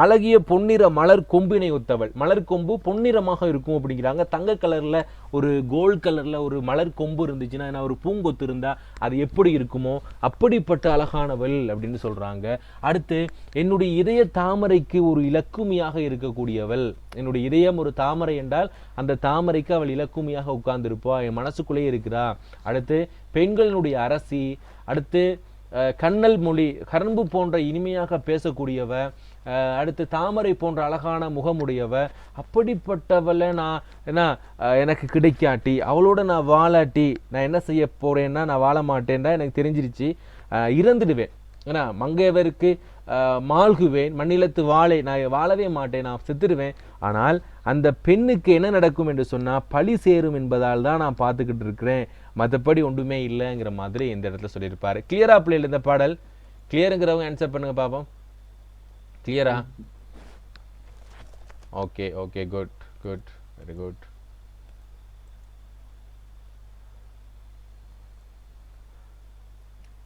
S1: அழகிய பொன்னிற மலர் கொம்பினை ஒத்தவள். மலர் கொம்பு பொன்னிறமாக இருக்கும் அப்படிங்கிறாங்க. தங்க கலர்ல ஒரு கோல்ட் கலர்ல ஒரு மலர் கொம்பு இருந்துச்சுன்னா, ஏன்னா ஒரு பூங்கொத்து இருந்தா அது எப்படி இருக்குமோ அப்படிப்பட்ட அழகானவள் அப்படின்னு சொல்றாங்க. அடுத்து, என்னுடைய இதய தாமரைக்கு ஒரு இலக்குமியாக இருக்கக்கூடியவள். என்னுடைய இதயம் ஒரு தாமரை என்றால் அந்த தாமரைக்கு அவள் இலக்குமியாக உட்கார்ந்திருப்பா, என் மனசுக்குள்ளேயே இருக்கிறா. அடுத்து, பெண்களினுடைய அரசி. அடுத்து, கண்ணல் மொழி, கரும்பு போன்ற இனிமையாக பேசக்கூடியவ. அடுத்து, தாமரை போன்ற அழகான முகமுடையவ. அப்படிப்பட்டவளை நான் என்ன எனக்கு கிடைக்காட்டி, அவளோட நான் வாழாட்டி நான் என்ன செய்ய போறேன்னா, நான் வாழ மாட்டேன்னா எனக்கு தெரிஞ்சிருச்சு, இறந்துடுவேன். ஏன்னா மங்கையவருக்கு மாழ்குவேன், மண்ணிலத்து வாழை, நான் வாழவே மாட்டேன், நான் செத்துடுவேன். ஆனால் அந்த பெண்ணுக்கு என்ன நடக்கும் என்று சொன்னால் பழி சேரும் என்பதால் தான் நான் பார்த்துக்கிட்டு இருக்கிறேன், மற்றபடி ஒன்றுமே இல்லைங்கிற மாதிரி இந்த இடத்துல சொல்லியிருப்பாரு. கிளியரா பிள்ளைகள் இந்த பாடல்? கிளியருங்கிறவங்க ஆன்சர் பண்ணுங்க பாப்போம். கிளியரா? Okay okay, good good, very good.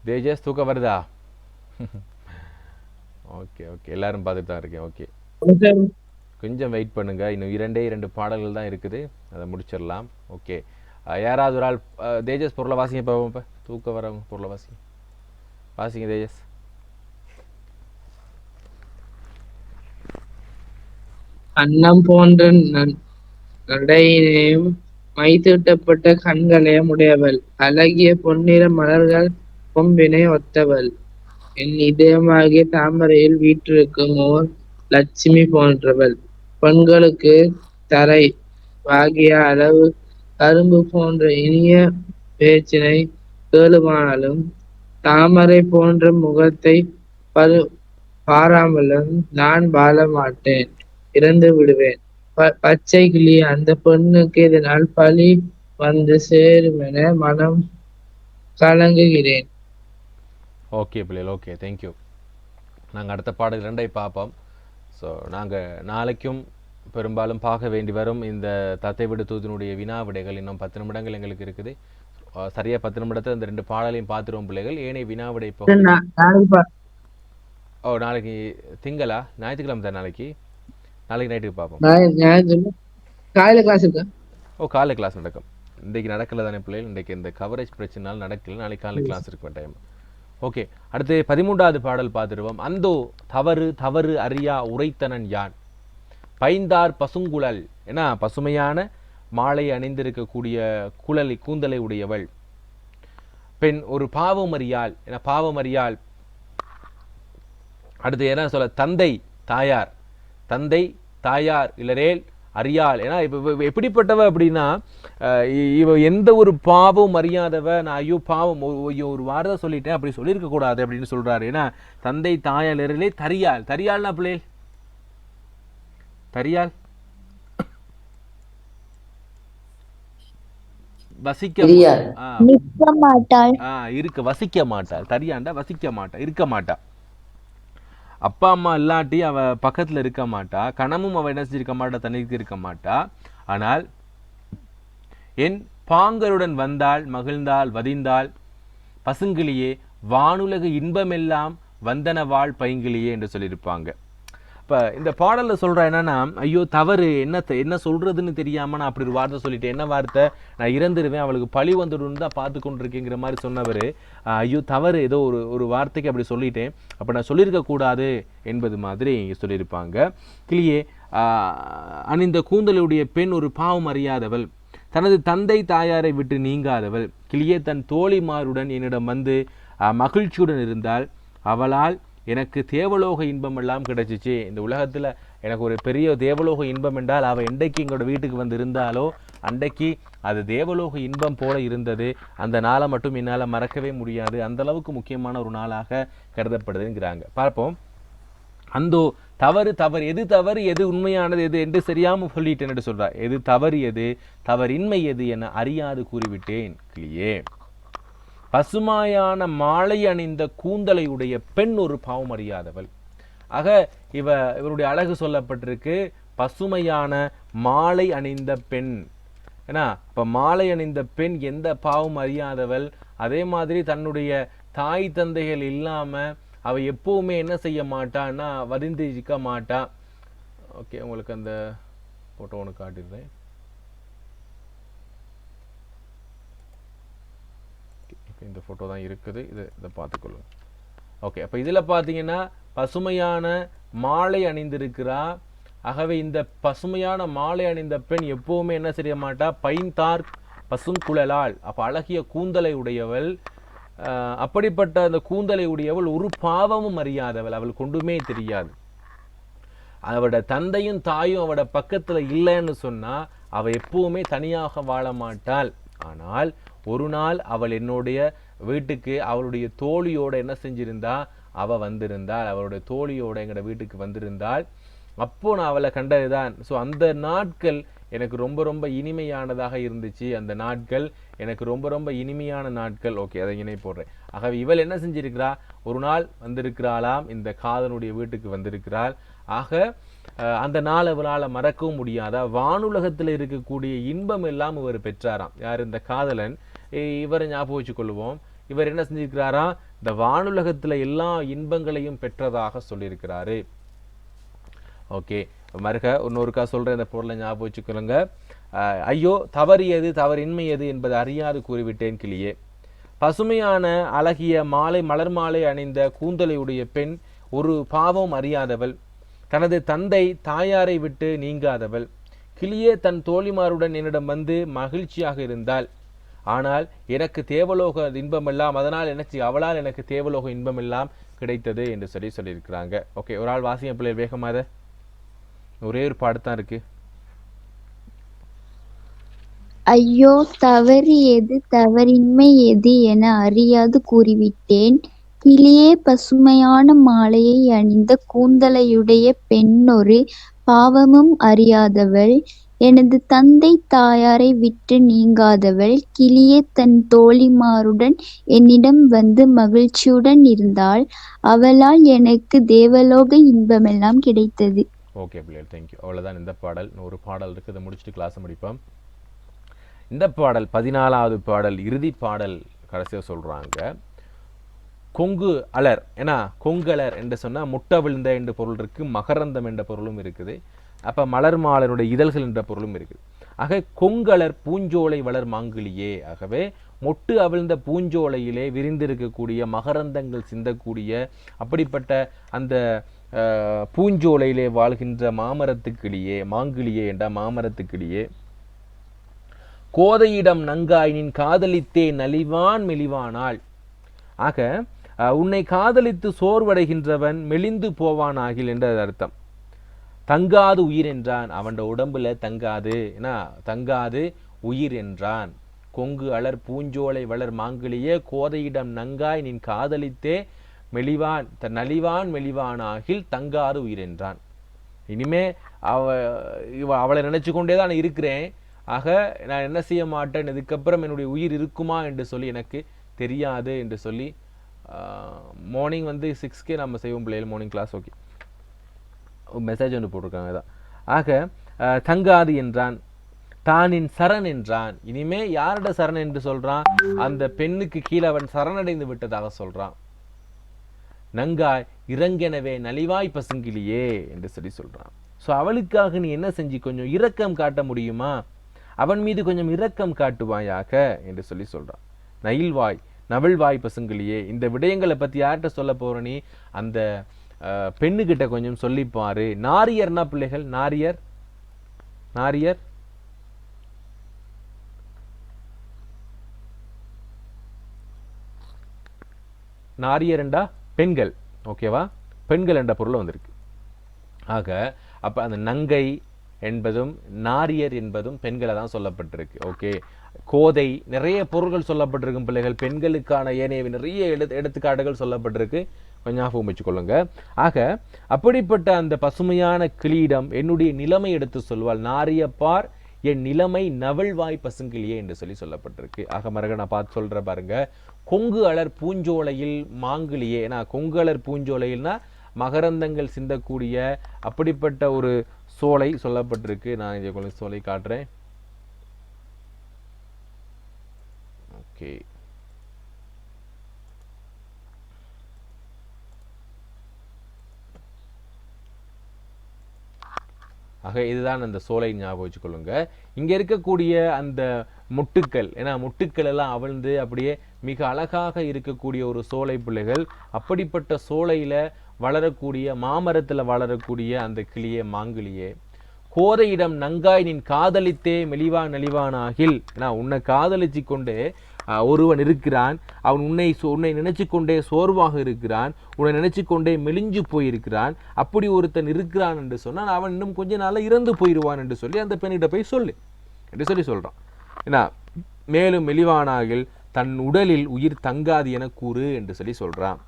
S1: Tejas தூக்கம் வருதா? ஓகே ஓகே, எல்லாரும் பார்த்துட்டு தான் இருக்கேன். ஓகே, கொஞ்சம் வெயிட் பண்ணுங்க, இன்னும் 2 பாடல்கள் தான் இருக்குது, அதை முடிச்சிடலாம். ஓகே, யாராவது ஒரு ஆள் தேஜஸ் பொருளை வாசிங்க பார்ப்போம். இப்போ தூக்கம் வரவங்க பொருளை வாசிங்க, வாசிங்க தேஜஸ்.
S3: அன்னம் போன்ற நடையினையும் மைதீட்டப்பட்ட கண்களையும் உடையவள், அழகிய பொன்னிற மலர்கள் கொம்பினை ஒத்தவள், என் இதயமாகிய தாமரையில் வீற்றிருக்கும் ஓர் லட்சுமி போன்றவள், பெண்களுக்கு தரை ஆகிய அளவு கரும்பு போன்ற இனிய பேச்சினை கேளுமானாலும், தாமரை போன்ற முகத்தை பாராமலும் நான் வாழ மாட்டேன், இறந்து விடுவேன். பச்சை கிளி, அந்த பெண்ணுக்கு இதனால் பழி வந்து சேரும் என மனம் கலங்குகிறேன்.
S1: ஓகே பிள்ளைகள், ஓகே, தேங்க்யூ. நாங்கள் அடுத்த பாடல் 2 பார்ப்போம். ஸோ நாங்கள் நாளைக்கும் பெரும்பாலும் பார்க்க வேண்டி வரும் இந்த தத்தை விடு தூதினுடைய வினா விடைகள். இன்னும் 10 நிமிடங்கள் எங்களுக்கு இருக்குது. சரியா 10 நிமிடத்தில் இந்த 2 பாடலையும் பார்த்துருவோம் பிள்ளைகள். ஏனைய வினா விடை நாளைக்கு திங்களா ஞாயிற்றுக்கிழமை தான், நாளைக்கு நைட்டுக்கு பார்ப்போம்.
S3: காலையில கிளாஸ் இருக்கு.
S1: காலைல கிளாஸ் நடக்கும். இன்றைக்கு நடக்கல தானே பிள்ளைகள், இன்றைக்கு இந்த கவரேஜ் பிரச்சனைனால நடக்கல, நாளைக்கு காலையில் கிளாஸ் இருக்கும் டைம். ஓகே, அடுத்து 13வது பாடல் பார்த்துருவோம். அந்தோ தவறு தவறு அறியா உரைத்தனன் யான், பைந்தார் பசுங்குழல், ஏன்னா பசுமையான மாலை அணிந்திருக்கக்கூடிய கூந்தலை உடையவள் பெண், ஒரு பாவமறியாள், ஏன்னா பாவமறியாள். அடுத்து என்ன சொல்ல, தந்தை தாயார், தந்தை தாயார் இல்லரேல் அறியாள், ஏன்னா இப்போ எப்படிப்பட்டவ அப்படின்னா, இவ எந்த ஒரு பாவம் அறியாதவ. நான் ஐயோ பாவம், ஒரு வார்த்தை சொல்லிட்டேன், அப்படி சொல்லியிருக்க கூடாது அப்படின்னு சொல்றாரு. ஏன்னா தந்தை தாயார் இல்லரே தரியாள். தரியாள்னா பிள்ளை, தரியாள் வசிக்க மாட்டாள், வசிக்க மாட்டாள். தரியாண்டா வசிக்க மாட்டா, இருக்க மாட்டா. அப்பா அம்மா இல்லாட்டி அவ பக்கத்துல இருக்க மாட்டா, கணமும் அவ என்ன செஞ்சிருக்க மாட்டா, தனித்து இருக்க மாட்டா. ஆனால் என் பாங்கருடன் வந்தாள், மகிழ்ந்தாள், வதிந்தாள், பசுங்கிளியே வானுலக இன்பமெல்லாம் வந்தனவாள் பைங்கிளியே என்று சொல்லியிருப்பாங்க. இப்போ இந்த பாடலில் சொல்கிறா என்னன்னா, ஐயோ தவறு, என்ன சொல்கிறதுன்னு தெரியாமல் நான் அப்படி ஒரு வார்த்தை சொல்லிட்டேன். என்ன வார்த்தை? நான் இறந்துடுவேன், அவளுக்கு பழி வந்துடும் தான் பார்த்து கொண்டிருக்கேங்கிற மாதிரி சொன்னவர், ஐயோ தவறு, ஏதோ ஒரு வார்த்தைக்கு அப்படி சொல்லிட்டேன், அப்போ நான் சொல்லியிருக்கக்கூடாது என்பது மாதிரி சொல்லியிருப்பாங்க. கிளியே அணிந்த கூந்தலுடைய பெண் ஒரு பாவம் அறியாதவள், தனது தந்தை தாயாரை விட்டு நீங்காதவள். கிளியே தன் தோழிமாருடன் என்னிடம் வந்து மகிழ்ச்சியுடன் இருந்தால், அவளால் எனக்கு தேவலோக இன்பம் எல்லாம் கிடைச்சிச்சு. இந்த உலகத்தில் எனக்கு ஒரு பெரிய தேவலோக இன்பம் என்றால் அவள் என்றைக்கு எங்களோட வீட்டுக்கு வந்து இருந்தாலோ அன்றைக்கு அது தேவலோக இன்பம் போல இருந்தது. அந்த நாளை மட்டும் என்னால் மறக்கவே முடியாது, அந்த அளவுக்கு முக்கியமான ஒரு நாளாக கருதப்படுதுங்கிறாங்க. பார்ப்போம். அந்தோ தவறு தவறு, எது தவறு எது உண்மையானது எது என்று தெரியாமல் சொல்லிட்டேன் என்று சொல்றார். எது தவறு எது தவறின்மை எது என அறியாது கூறிவிட்டேன். கிளியே பசுமாயான மாலை அணிந்த கூந்தலை உடைய பெண் ஒரு பாவம் அறியாதவள். ஆக இவருடைய அழகு சொல்லப்பட்டிருக்கு, பசுமையான மாலை அணிந்த பெண். ஏன்னா இப்ப மாலை அணிந்த பெண் எந்த பாவம் அறியாதவள், அதே மாதிரி தன்னுடைய தாய் தந்தைகள் இல்லாம அவ எப்பவுமே என்ன செய்ய மாட்டான்னா வதிந்திருக்க மாட்டா. ஓகே, உங்களுக்கு அந்த போட்டோ ஒன்று காட்டிடுறேன். இந்த போட்டோ தான் இருக்குது, இதை பார்த்துக்கொள்ளுங்க. ஓகே, அப்ப இதுல பாத்தீங்கன்னா பசுமையான மாலை அணிந்திருக்கிறா. ஆகவே இந்த பசுமையான மாலை அணிந்த பெண் எப்பவுமே என்ன செய்ய மாட்டா, பைந்தார் பசுங்குழலாள், அப்ப அழகிய கூந்தலை உடையவள். அப்படிப்பட்ட அந்த கூந்தலை உடையவள் ஒரு பாவமும் அறியாதவள், அவள் கொண்டுமே தெரியாது. அவட தந்தையும் தாயும் அவட பக்கத்துல இல்லைன்னு சொன்னா அவ எப்பவுமே தனியாக வாழ மாட்டாள். ஆனால் ஒரு நாள் அவள் என்னுடைய வீட்டுக்கு அவளுடைய தோழியோட என்ன செஞ்சிருந்தா, அவ வந்திருந்தாள், அவளுடைய தோழியோட எங்களோட வீட்டுக்கு வந்திருந்தாள். அப்போ நான் அவளை கண்டதுதான். ஸோ அந்த நாட்கள் எனக்கு ரொம்ப ரொம்ப இனிமையானதாக இருந்துச்சு. அந்த நாட்கள் எனக்கு ரொம்ப ரொம்ப இனிமையான நாட்கள். ஓகே, அதை இணை போடுறேன். ஆகவே இவள் என்ன செஞ்சிருக்கிறா, ஒரு நாள் வந்திருக்கிறாளாம், இந்த காதனுடைய வீட்டுக்கு வந்திருக்கிறாள். ஆக அந்த நாள் அவளால் மறக்கவும் முடியாதா. வானுலகத்தில் இருக்கக்கூடிய இன்பம் எல்லாம் இவர் பெற்றாராம். யார், இந்த காதலன். இவரை ஞாபகம் வச்சு கொள்வோம். இவர் என்ன செஞ்சிருக்கிறாரா, இந்த வானுலகத்துல எல்லா இன்பங்களையும் பெற்றதாக சொல்லியிருக்கிறாரு. ஓகே, மறுக இன்னொருக்கா சொல்ற இந்த பொருளை ஞாபகம் வச்சுக்கொள்ளுங்க. ஐயோ தவறியது தவறின்மையது என்பதை அறியாது கூறிவிட்டேன் கிளியே. பசுமையான அழகிய மாலை மலர் மாலை அணிந்த கூந்தலையுடைய பெண் ஒரு பாவம் அறியாதவள், தனது தந்தை தாயாரை விட்டு நீங்காதவள். கிளியே தன் தோழிமாருடன் என்னிடம் வந்து மகிழ்ச்சியாக இருந்தாள். ஆனால் எனக்கு தேவலோக இன்பமெல்லாம், அதனால் எனக்கு அவளால் எனக்கு தேவலோக இன்பமெல்லாம் கிடைத்தது என்று சொல்லியிருக்கிறாங்க. ஓகே, ஒரு ஆள் வாசிங்க பிள்ளை வேகமாக. ஒரே ஒரு பாடத்தான் இருக்கு.
S5: ஐயோ தவறு எது தவறின்மை எது என அறியாது கூறிவிட்டேன். கிளியே பசுமையான மாலையை அணிந்த கூந்தலையுடைய பெண்ணொரு பாவமும் அறியாதவள், எனது தந்தை தாயாரை விட்டு நீங்காதவள். கிளியே தன் தோழிமாருடன் என்னிடம் வந்து மகிழ்ச்சியுடன் இருந்தாள். அவளால் எனக்கு தேவலோக இன்பமெல்லாம் கிடைத்தது.
S1: ஓகே பிள்ளைகள், தேங்க்யூ. அவ்வளோதான் இந்த பாடல். ஒரு பாடல் இருக்குது, இதை முடிச்சுட்டு கிளாஸ் முடிப்போம். இந்த பாடல் 14வது பாடல், இறுதி பாடல். கடைசியாக சொல்கிறாங்க, கொங்கு அலர். ஏன்னா கொங்கலர் என்று சொன்னால் முட்டை விழுந்த என்ற பொருள் இருக்குது, மகரந்தம் என்ற பொருளும் இருக்குது. அப்போ மலர் மாலனுடைய இதழ்கள் என்ற பொருளும் இருக்குது. ஆக கொங்கலர் பூஞ்சோலை வளர் மாங்கிலியே. ஆகவே மொட்டு அவிழ்ந்த பூஞ்சோலையிலே விரிந்திருக்கக்கூடிய மகரந்தங்கள் சிந்தக்கூடிய அப்படிப்பட்ட அந்த பூஞ்சோலையிலே வாழ்கின்ற மாமரத்துக்கிளியே, மாங்கிளியே என்ற மாமரத்துக்கிளியே, கோதையிடம் நங்காய் நின் காதலித்தே நலிவான் மெலிவானாள். ஆக உன்னை காதலித்து சோர்வடைகின்றவன் மெலிந்து போவான் ஆகில் என்ற அர்த்தம். தங்காது உயிர் என்றான், அவன் உடம்புல தங்காது, ஏன்னா தங்காது உயிர் என்றான். கொங்கு அலர் பூஞ்சோலை வளர் மாங்கிளியே, கோதையிடம் நங்காய் நின் காதலித்தே மெலிவான் நலிவான் மெலிவானாகில் தங்காது உயிர் என்றான். இனிமே அவளை நினைச்சு கொண்டே தான் இருக்கிறேன். ஆக நான் என்ன செய்ய மாட்டேன், இதுக்கப்புறம் என்னுடைய உயிர் இருக்குமா என்று சொல்லி எனக்கு தெரியாது என்று சொல்லி மார்னிங் வந்து 6க்கே நம்ம செய்வோம் பிள்ளைகள் மார்னிங் கிளாஸ். ஓகே, மெசேஜ் ஒன்று போட்டிருக்காங்க தான். ஆக தங்காது என்றான், தானின் சரண் என்றான். இனிமே யாரோட சரண் என்று சொல்றான், அந்த பெண்ணுக்கு கீழே அவன் சரணடைந்து விட்டதாக சொல்றான். நங்காய் இறங்கெனவே நலிவாய் பசுங்கிலியே என்று சொல்லி சொல்றான். ஸோ அவளுக்காக நீ என்ன செஞ்சு கொஞ்சம் இரக்கம் காட்ட முடியுமா, அவன் மீது கொஞ்சம் இரக்கம் காட்டுவாயாக என்று சொல்லி சொல்றான். நயில்வாய் நவிழ்வாய் பசுங்கிலியே. இந்த விடயங்களை பத்தி யார்கிட்ட சொல்ல போற நீ, அந்த பெண்ணுகிட்ட கொஞ்சம் சொல்லிப்பாரு. நாரியர்னா பிள்ளைகள், நாரியர் நாரியர் நாரியர் என்றா பெண்கள். ஓகேவா, பெண்கள் என்ற பொருள் வந்திருக்கு. ஆக அப்ப அந்த நங்கை என்பதும் நாரியர் என்பதும் பெண்களை தான் சொல்லப்பட்டிருக்கு. ஓகே, கோதை நிறைய பொருள்கள் சொல்லப்பட்டிருக்கும் பிள்ளைகள். பெண்களுக்கான ஏனைய நிறைய எடுத்துக்காட்டுகள் சொல்லப்பட்டிருக்கு, கொஞ்சம் ஞாபகம் வச்சுக்கொள்ளுங்க. ஆக அப்படிப்பட்ட அந்த பசுமையான கிளியிடம் என்னுடைய நிலைமை எடுத்து சொல்வாள். நாரியப்பார் என் நிலைமை நவழ்வாய் பசுங்கிளியே என்று சொல்லி சொல்லப்பட்டிருக்கு. ஆக மரக நான் பார்த்து சொல்ற பாருங்க, கொங்கு அலர் பூஞ்சோலையில் மாங்கிளியே. ஏன்னா கொங்கு அலர் பூஞ்சோலையில்னா மகரந்தங்கள் சிந்தக்கூடிய அப்படிப்பட்ட ஒரு சோலை சொல்லப்பட்டிருக்கு. நான் இதை கொஞ்சம் சோலை காட்டுறேன். ஓகே, ஆக இதுதான் அந்த சோலை ஞாபகம் வச்சுக்கொள்ளுங்க. இங்கே இருக்கக்கூடிய அந்த முட்டுக்கள், ஏன்னா முட்டுக்கள் எல்லாம் அவிழ்ந்து அப்படியே மிக அழகாக இருக்கக்கூடிய ஒரு சோலை பிள்ளைகள். அப்படிப்பட்ட சோலையில் வளரக்கூடிய மாமரத்தில் வளரக்கூடிய அந்த கிளியே மாங்கிளியே, கோதையிடம் நங்காய் நின் காதலித்தே மெலிவான் நலிவானாகில். ஏன்னா உன்னை காதலிச்சு கொண்டே ஒருவன் இருக்கிறான், அவன் உன்னை நினைச்சு கொண்டே சோர்வாக இருக்கிறான், உன்னை நினைச்சு கொண்டே மெலிஞ்சு போயிருக்கிறான். அப்படி ஒருத்தன் இருக்கிறான் என்று சொன்னால் அவன் இன்னும் கொஞ்ச நாளில் இறந்து போயிடுவான் என்று சொல்லி அந்த பெண்ணிட்ட போய் சொல்லு என்று சொல்லி சொல்கிறான். ஏன்னா மேலும் மெலிவானாகில் தன் உடலில் உயிர் தங்காது என கூறு என்று சொல்லி சொல்கிறான்.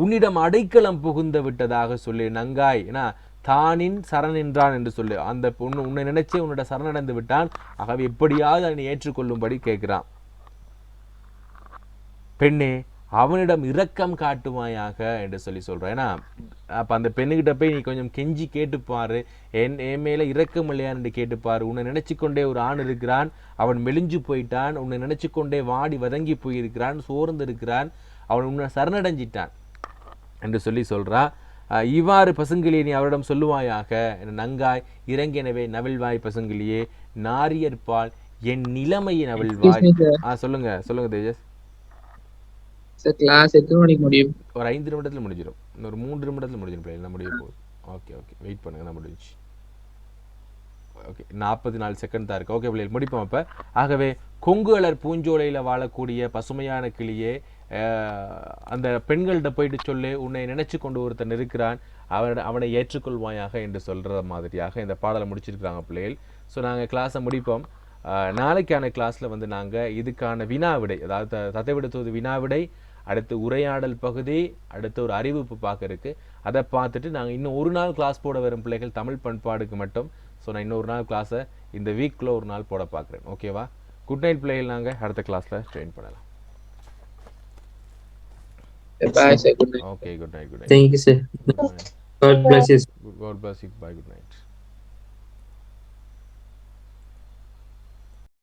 S1: உன்னிடம் அடைக்கலம் புகுந்து விட்டதாக சொல்லு நங்காய், ஏன்னா தானின் சரண் என்றான் என்று சொல்லு. அந்த பொண்ணு உன்னை நினைச்சே உன்னோட சரணடைந்து விட்டான், ஆகவே எப்படியாவது அதனை ஏற்றுக்கொள்ளும்படி கேட்கிறான். பெண்ணே அவனிடம் இரக்கம் காட்டுவாயாக என்று சொல்லி சொல்கிறான். ஏன்னா அப்போ அந்த பெண்ணுக்கிட்ட போய் நீ கொஞ்சம் கெஞ்சி கேட்டுப்பாரு, என் மேலே இரக்கம் இல்லையான்னு கேட்டுப்பாரு. உன்னை நினைச்சு கொண்டே ஒரு ஆண் இருக்கிறான், அவன் மெலிஞ்சு போயிட்டான், உன்னை நினைச்சு கொண்டே வாடி வதங்கி போயிருக்கிறான், சோர்ந்து இருக்கிறான், அவன் உன்னை சரணடைஞ்சிட்டான் என்று சொல்லி சொல்கிறான். இவ்வாறு பசுங்கிளியே நீ அவரிடம் சொல்லுவாயாக, நங்காய் இறங்கினவே நவில்வாய் பசுங்கிளியே நாரியற்பால் என் நிலைமையை நவில்வாய். சொல்லுங்க தேஜஸ்.
S3: கிளாஸ் எத்தனை மணிக்கு முடியும்?
S1: ஒரு 5 நிமிடத்தில் முடிஞ்சிடும், இன்னொரு 3 நிமிடத்தில் முடிஞ்சிடும் பிள்ளைகள், முடிய போகுது. ஓகே வெயிட் பண்ணுங்க, நான் முடிஞ்சு. ஓகே 44 செகண்ட் தான் இருக்குது. ஓகே பிள்ளைகள் முடிப்போம் அப்போ. ஆகவே கொங்குகளர் பூஞ்சோலையில் வாழக்கூடிய பசுமையான கிளியே, அந்த பெண்கள்கிட்ட போயிட்டு சொல்லு, உன்னை நினைச்சு கொண்டு ஒருத்தன் இருக்கிறான், அவனை ஏற்றுக்கொள்வாயாக என்று சொல்கிற மாதிரியாக இந்த பாடலை முடிச்சிருக்கிறாங்க பிள்ளைகள். ஸோ நாங்கள் கிளாஸை முடிப்போம். நாளைக்கான கிளாஸில் வந்து நாங்கள் இதுக்கான வினாவிடை, அதாவது தத்தைவிடத்தோது வினாவிடை, அடுத்து உரையாடல் பகுதி, அடுத்து ஒரு அறிவிப்பு பார்க்க இருக்குது. அதை பார்த்துட்டு நாங்கள் இன்னும் ஒரு நாள் கிளாஸ் போட வரும் பிள்ளைகள் தமிழ் பண்பாடுக்கு மட்டும். ஸோ நான் இன்னொரு நாள் கிளாஸை இந்த வீக்கில் ஒரு நாள் போட பார்க்குறேன். ஓகேவா? குட் நைட் பிள்ளைகள், நாங்கள் அடுத்த கிளாஸில் ஜாயின் பண்ணலாம்.
S3: Bye sir, good night.
S1: Okay, good night.
S3: Thank you sir. God bless you.
S1: God bless you. Bye, good night.